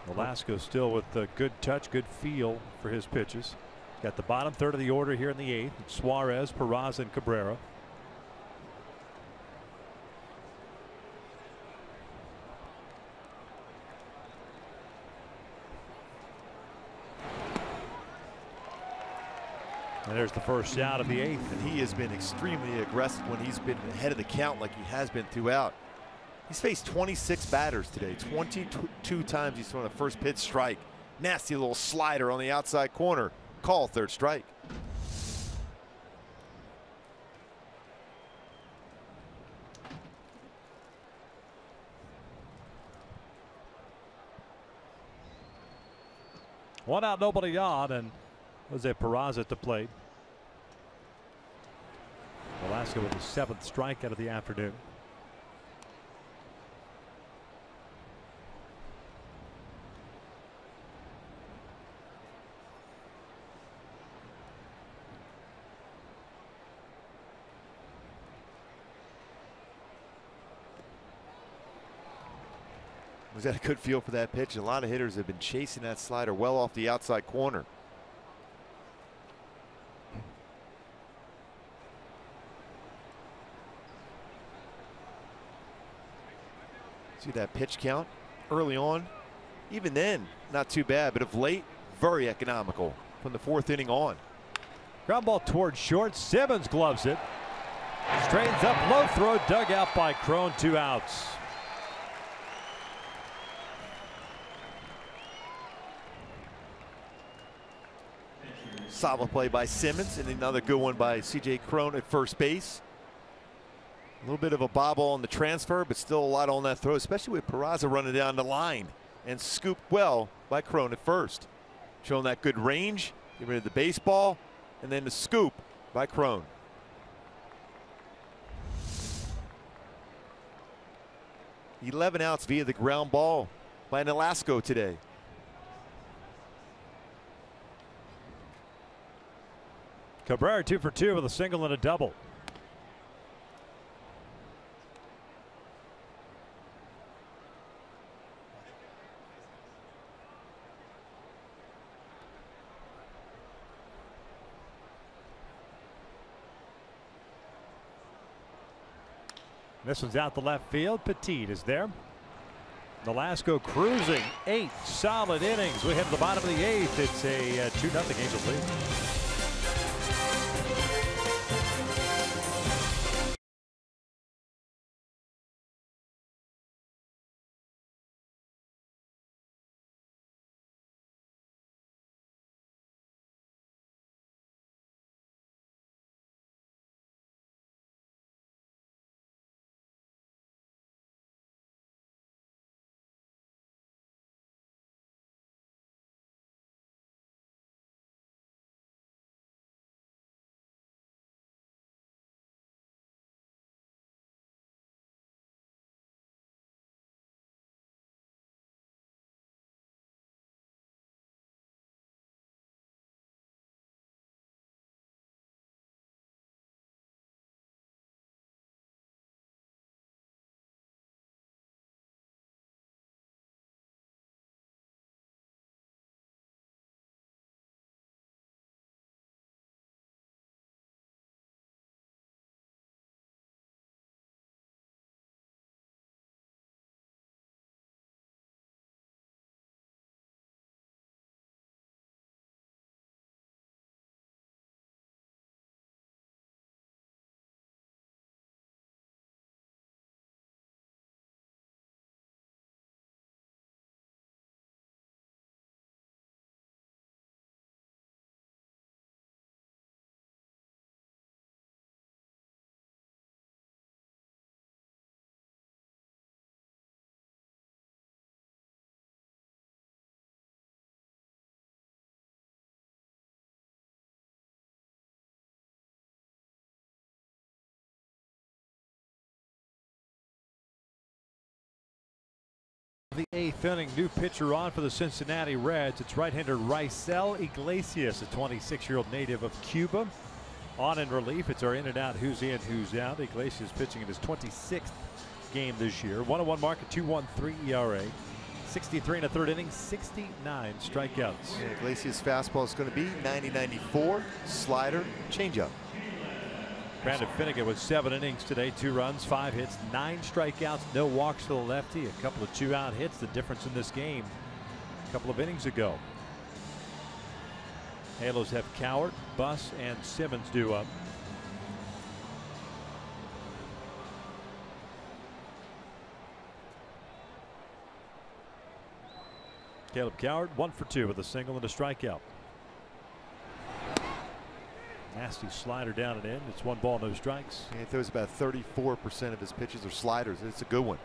Nolasco still with a good touch, good feel for his pitches. Got the bottom third of the order here in the 8th. Suarez, Peraza, and Cabrera. And there's the first out of the 8th. And he has been extremely aggressive when he's been ahead of the count like he has been throughout. He's faced 26 batters today. 22 times he's thrown a first pitch strike. Nasty little slider on the outside corner. Call, third strike. One out, nobody on, and Jose Peraza at the plate. Nolasco with his 7th strikeout of the afternoon. Was that a good feel for that pitch? A lot of hitters have been chasing that slider well off the outside corner. See that pitch count early on? Even then, not too bad, but of late, very economical from the 4th inning on. Ground ball towards short. Simmons gloves it. Straightens up, low throw, dug out by Cron, 2 outs. Solid play by Simmons, and another good one by CJ Cron at first base. A little bit of a bobble on the transfer, but still a lot on that throw, especially with Peraza running down the line, and scooped well by Cron at first. Showing that good range, get rid of the baseball, and then the scoop by Cron. $11 outs via the ground ball by Nolasco today. Cabrera 2 for 2 with a single and a double. This one's out the left field. Petit is there. Nolasco cruising 8 solid innings. We head to the bottom of the 8th. It's a 2-0 Angels lead. The 8th inning, new pitcher on for the Cincinnati Reds. It's right-hander RAFAEL Iglesias, a 26-year-old native of Cuba. On in relief, it's our in and out, who's in, who's out. Iglesias pitching in his 26th game this year. 1-1 mark, a 2.13 ERA. 63 in the 3rd inning, 69 strikeouts. And Iglesias' fastball is going to be 90-94, slider, changeup. Brandon Finnegan with 7 innings today, 2 runs, 5 hits, 9 strikeouts, no walks to the lefty, a couple of 2-out hits, the difference in this game a couple of innings ago. Halos have COWART, Buss, and Simmons due up. Caleb COWART 1 for 2 with a single and a strikeout. Nasty slider down and in. It's 1 ball, no strikes. And he throws about 34% of his pitches are sliders. It's a good one.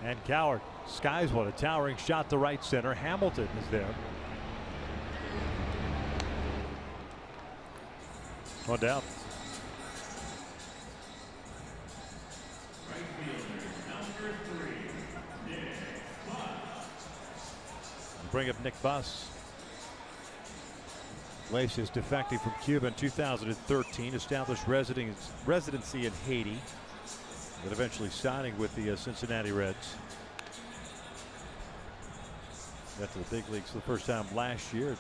And COWART skies one, a towering shot to right center. Hamilton is there. 1 down. Bring up Nick Buss. Iglesias defecting from Cuba in 2013, established residency in Haiti, but eventually signing with the Cincinnati Reds. Got to the big leagues for the first time last year.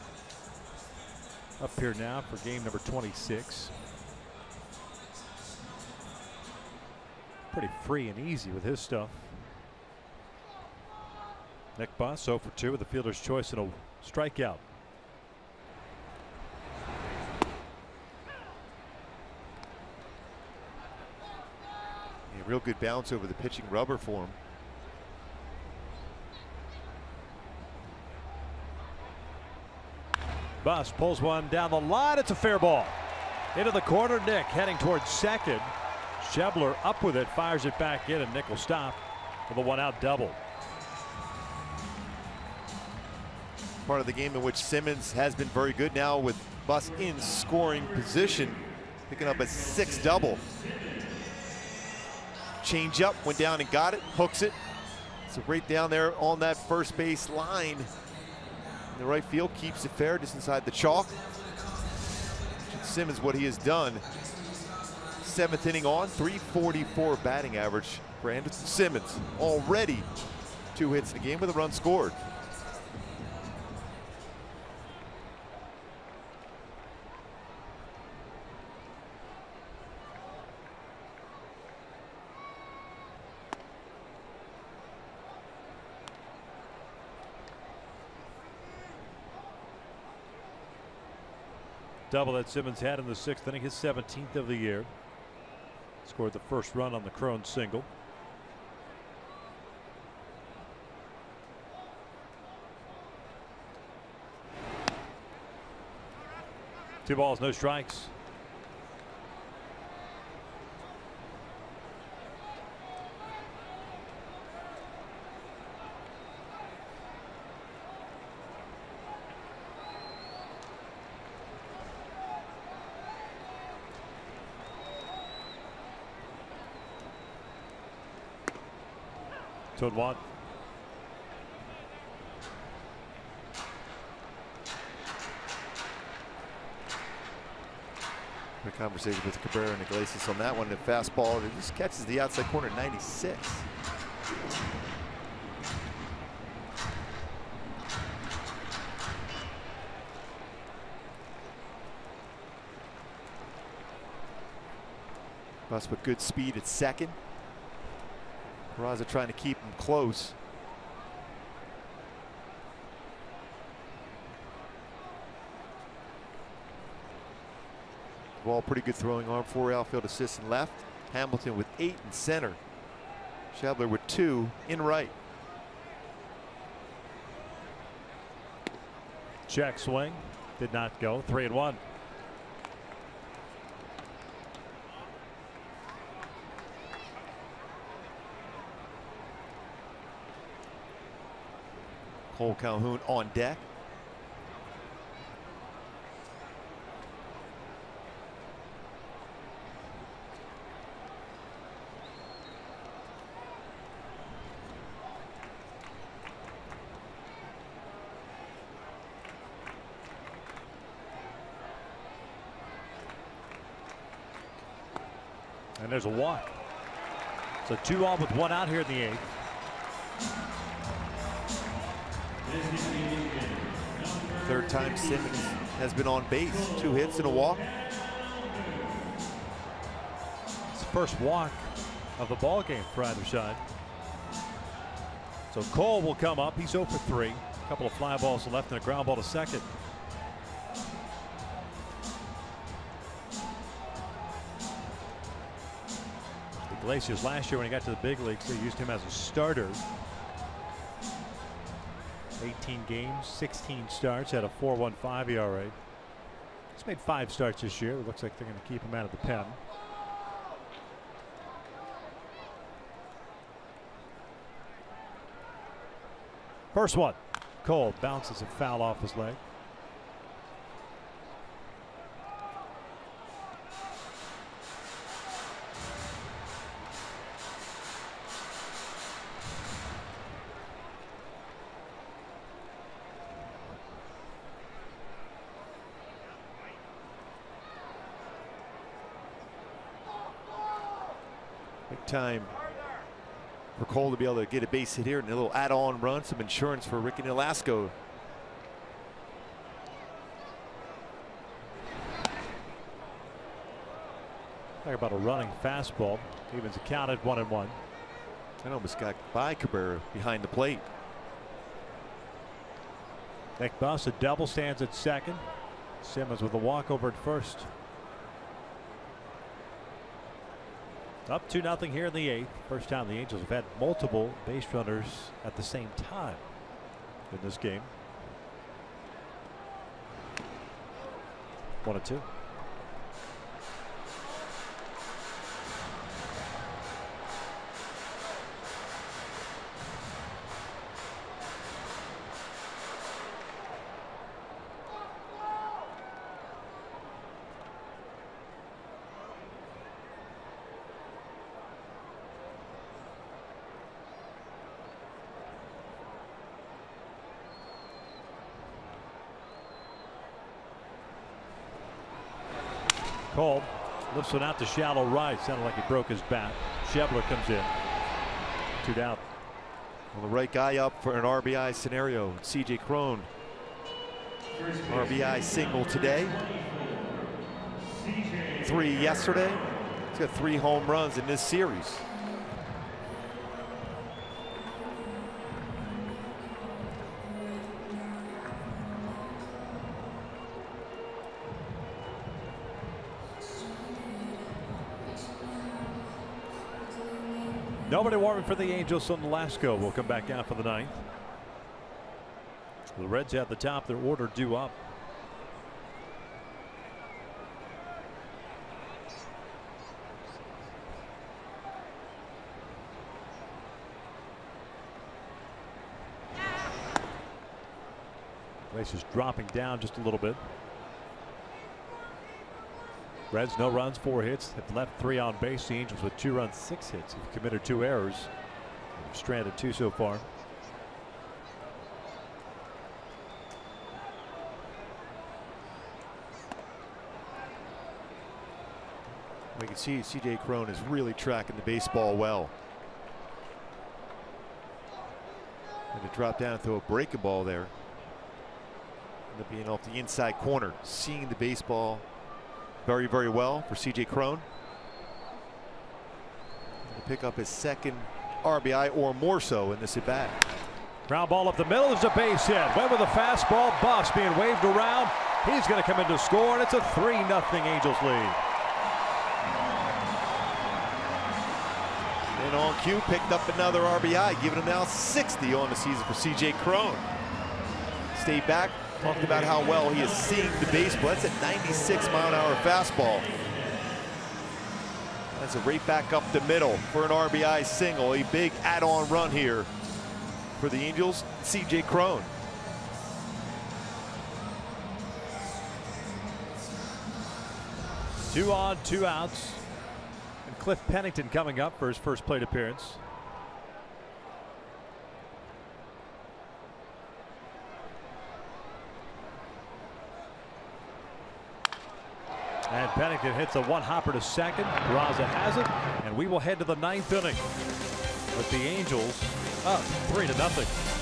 Up here now for game number 26. Pretty free and easy with his stuff. Nick Buss 0 for 2 with the fielder's choice and a strikeout. A real good bounce over the pitching rubber for him. Buss pulls one down the line. It's a fair ball. Into the corner. Nick heading towards second. SCHEBLER up with it, fires it back in, and Nick will stop with a 1-out double. Part of the game in which Simmons has been very good now with Buss in scoring position, picking up a 6th double. Change up, went down and got it, hooks it. So right down there on that first base line. In the right field, keeps it fair just inside the chalk. Simmons, what he has done. 7th inning on, 344 batting average for Andrelton Simmons. Already 2 hits in the game with a run scored. Double that Simmons had in the 6th inning, his 17th of the year. Scored the first run on the Crone single. Two balls, no strikes. Toward 1. A conversation with Cabrera and Iglesias on that one. The fastball, it just catches the outside corner, 96. Buss with good speed at second. Peraza trying to keep him close. Ball, pretty good throwing arm, 4 outfield assists in left. Hamilton with 8 in center. SCHEBLER with 2 in right. Check swing, did not go. 3-1. Cole Calhoun on deck. And there's a walk. So 2 on with 1 out here in the 8th. Third time Simmons has been on base. 2 hits and a walk. It's the first walk of the ball game for either side. So Cole will come up. He's 0 for 3. A couple of fly balls to left and a ground ball to second. Iglesias last year when he got to the big leagues, they used him as a starter. 18 games, 16 starts, had a 4.15 ERA. He's made 5 starts this year. It looks like they're going to keep him out of the pen. First one, Cole bounces a foul off his leg. Big time for Cole to be able to get a base hit here and a little add-on run, some insurance for Ricky Nolasco. Talk about a running fastball. Evens accounted 1-1. That almost got by Cabrera behind the plate. Nick Buss, a double, stands at second. Simmons with a walk over at first. Up 2-0 here in the 8th. First time the Angels have had multiple base runners at the same time in this game. 1-2. Cole lifts one out to shallow right. Sounded like he broke his bat. SCHEBLER comes in. 2 down. Well, the right guy up for an RBI scenario. CJ Cron. RBI single today. 3 yesterday. He's got 3 home runs in this series. Nobody warming for the Angels, so Nolasco will come back out for the 9th. The Reds at the top, their order due up. Race is dropping down just a little bit. Reds no runs, 4 hits, have left 3 on base. The Angels with 2 runs, 6 hits. Have committed 2 errors. They've stranded 2 so far. We can see CJ Cron is really tracking the baseball well. And to drop down and throw a breaking ball there. End up being off the inside corner, seeing the baseball very, very well for CJ Cron. To pick up his 2nd RBI or more so in this at bat. Ground ball up the middle. There's a base hit. Went with a fastball. Buss being waved around. He's going to come in to score, and it's a 3-0 Angels lead. And on cue, picked up another RBI, giving him now 60 on the season for CJ Cron. Stayed back. Talked about how well he is seeing the baseball. That's a 96-mile-an-hour fastball. That's a right back up the middle for an RBI single. A big add-on run here for the Angels, C.J. Cron. Two on, two outs. And Cliff Pennington coming up for his first plate appearance. And Pennington hits a one-hopper to second. Peraza has it, and we will head to the ninth inning with the Angels up 3-0.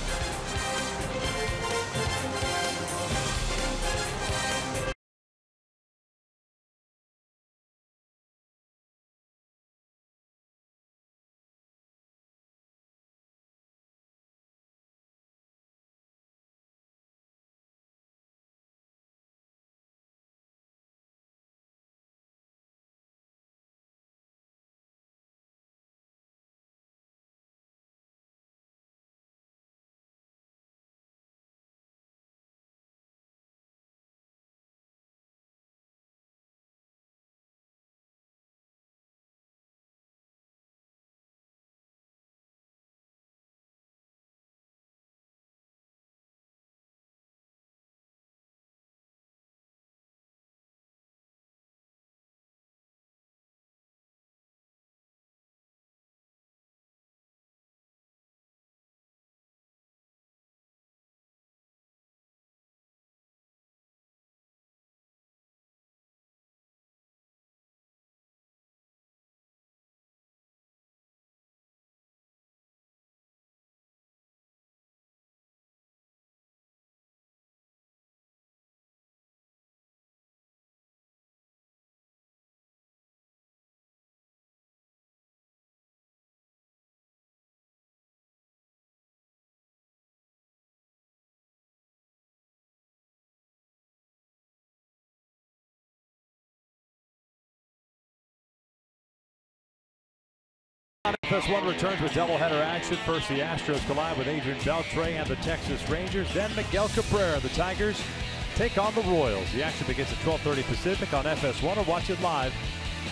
FS1 returns with doubleheader action. First, the Astros collide with Adrian Beltre and the Texas Rangers. Then Miguel Cabrera, the Tigers, take on the Royals. The action begins at 12:30 Pacific on FS1, or watch it live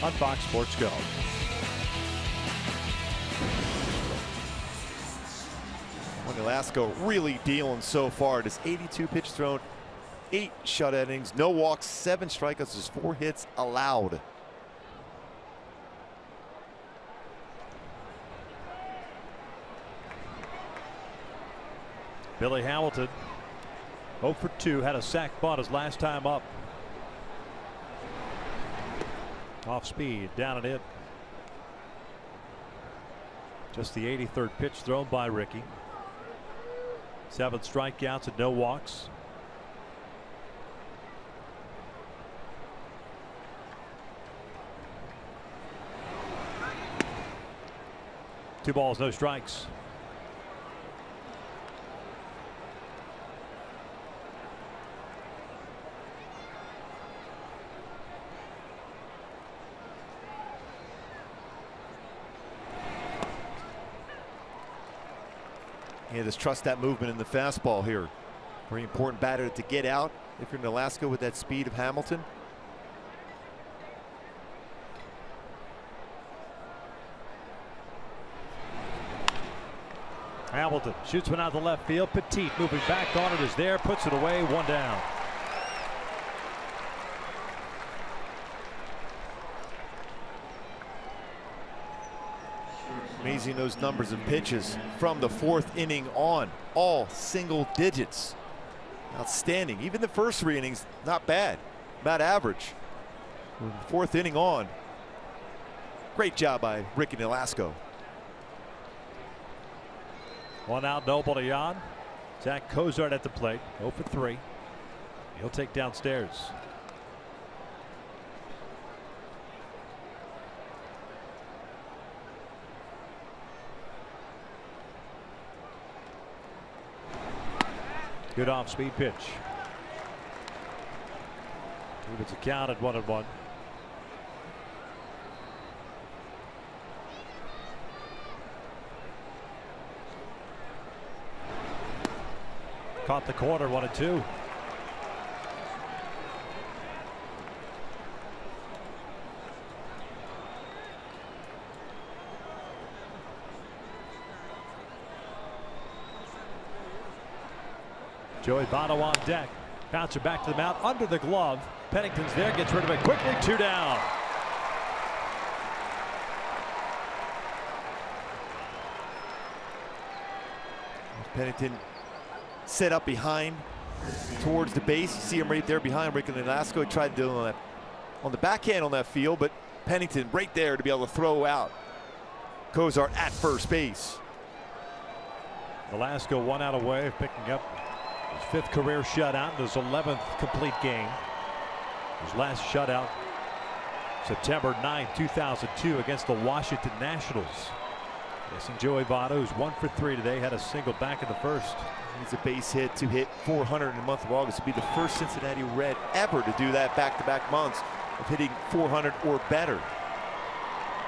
on Fox Sports Go. Velasco really dealing so far. This 82 pitch thrown, 8 shut innings, no walks, 7 strikeouts, just 4 hits allowed. Billy Hamilton 0 for 2, had a sac bunt his last time up. Off speed, down and in. Just the 83rd pitch thrown by Ricky. 7 strikeouts and no walks. Two balls, no strikes. Yeah, just trust that movement in the fastball here. Very important batter to get out if you're in Alaska with that speed of Hamilton. Hamilton shoots one out the left field. Petit moving back on it is there, puts it away, 1 down. Amazing those numbers of pitches from the 4th inning on, all single digits. Outstanding. Even the first 3 innings, not bad, about average. From the 4th inning on, great job by Ricky Nolasco. 1 out, Noble to Jan. Zach Cozart at the plate, 0 for 3. He'll take downstairs. Good off-speed pitch. Evens a count at 1-1. Caught the corner, 1-2. Joey Votto on deck. Bouncer back to the mound under the glove. Pennington's there, gets rid of it quickly, 2 down. Pennington set up behind towards the base. You see him right there behind Ricky Nolasco. He tried to do it on the backhand on that field, but Pennington right there to be able to throw out. Cozart at first base. Nolasco 1 out away, picking up his 5th career shutout, his 11th complete game. His last shutout September 9, 2002 against the Washington Nationals. Facing Joey Votto, who's 1 for 3 today, had a single back in the first. He's a base hit to hit 400 in the month of August. To be the first Cincinnati Red ever to do that back-to-back months of hitting 400 or better.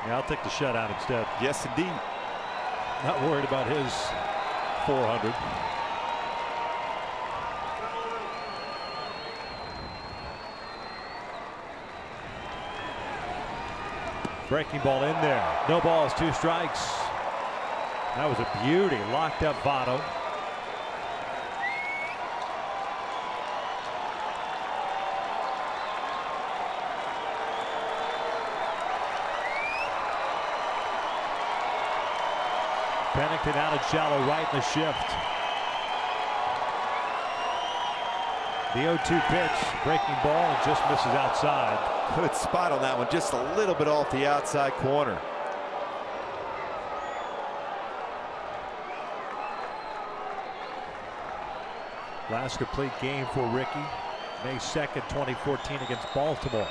Yeah, I'll take the shutout instead. Yes, indeed. Not worried about his 400. Breaking ball in there. No balls, 2 strikes. That was a beauty. Locked up Votto. Pennington out at shallow right in the shift. The 0-2 pitch, breaking ball, and just misses outside. Good spot on that one, just a little bit off the outside corner. Last complete game for Ricky, May 2nd, 2014 against Baltimore.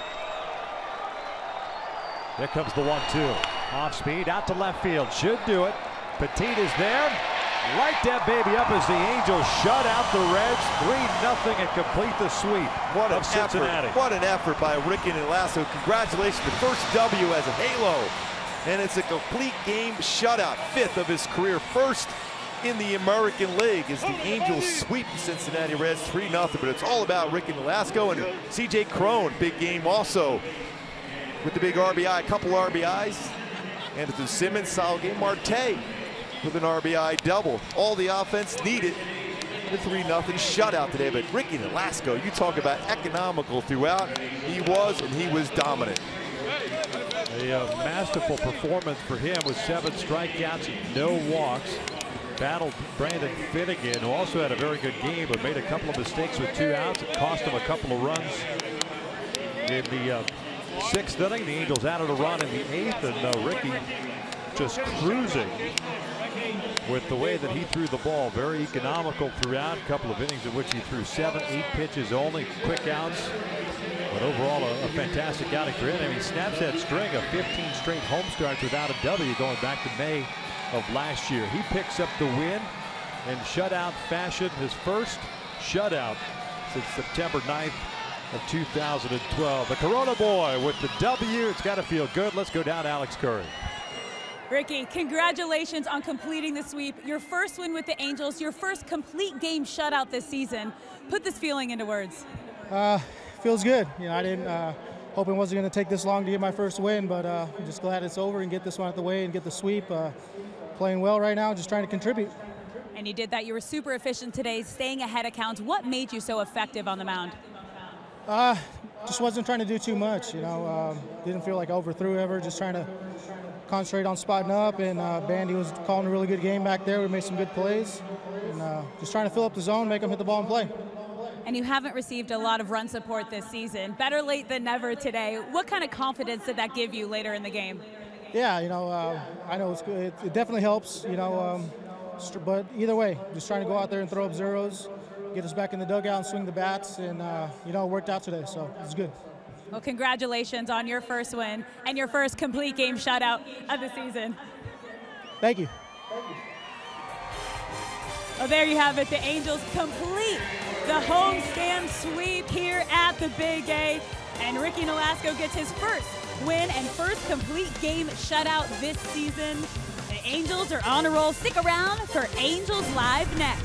There comes the 1-2. Off speed, out to left field, should do it. Petit is there. Light that baby up as the Angels shut out the Reds 3-0 and complete the sweep of Cincinnati. What an effort by Ricky Nolasco. Congratulations, the first W as a Halo. And it's a complete game shutout, 5th of his career, 1st in the American League as the Angels sweep the Cincinnati Reds 3-0. But it's all about Ricky Nolasco and C.J. Cron. Big game also with the big RBI, a couple RBIs. Anderson Simmons, solid game. Marte with an RBI double. All the offense needed. The 3-0 shutout today. But Ricky Nolasco, you talk about economical throughout. He was, and he was dominant. A masterful performance for him with 7 strikeouts and no walks. Battled Brandon Finnegan, who also had a very good game, but made a couple of mistakes with 2 outs. It cost him a couple of runs in the 6th inning. The Angels added a run in the 8th, and Ricky just cruising with the way that he threw the ball. Very economical throughout. A couple of innings in which he threw 7, 8 pitches only, quick outs. But overall, a fantastic outing for him. I mean, he snaps that string of 15 straight home starts without a W going back to May of last year. He picks up the win in shutout fashion, his first shutout since September 9th of 2012. The Corona boy with the W. It's got to feel good. Let's go down to Alex Curry. Ricky, congratulations on completing the sweep. Your first win with the Angels, your first complete game shutout this season. Put this feeling into words. Feels good. You know, I didn't hoping it wasn't going to take this long to get my first win, but I'm just glad it's over and get this one out the way and get the sweep. Playing well right now, just trying to contribute. And you did that. You were super efficient today, staying ahead of counts. What made you so effective on the mound? Just wasn't trying to do too much. You know, didn't feel like I overthrew ever. Just trying to concentrate on spotting up. And Bandy was calling a really good game back there. We made some good plays. And just trying to fill up the zone, make them hit the ball and play. And you haven't received a lot of run support this season. Better late than never today. What kind of confidence did that give you later in the game? Yeah, you know, I know it's good. It definitely helps, you know, but either way, just trying to go out there and throw up zeros, get us back in the dugout and swing the bats, and, you know, it worked out today, so it's good. Well, congratulations on your first win and your first complete game shutout of the season. Thank you. Well, there you have it. The Angels complete the homestand sweep here at the Big A, and Ricky Nolasco gets his first win and first complete game shutout this season. The Angels are on a roll. Stick around for Angels Live next.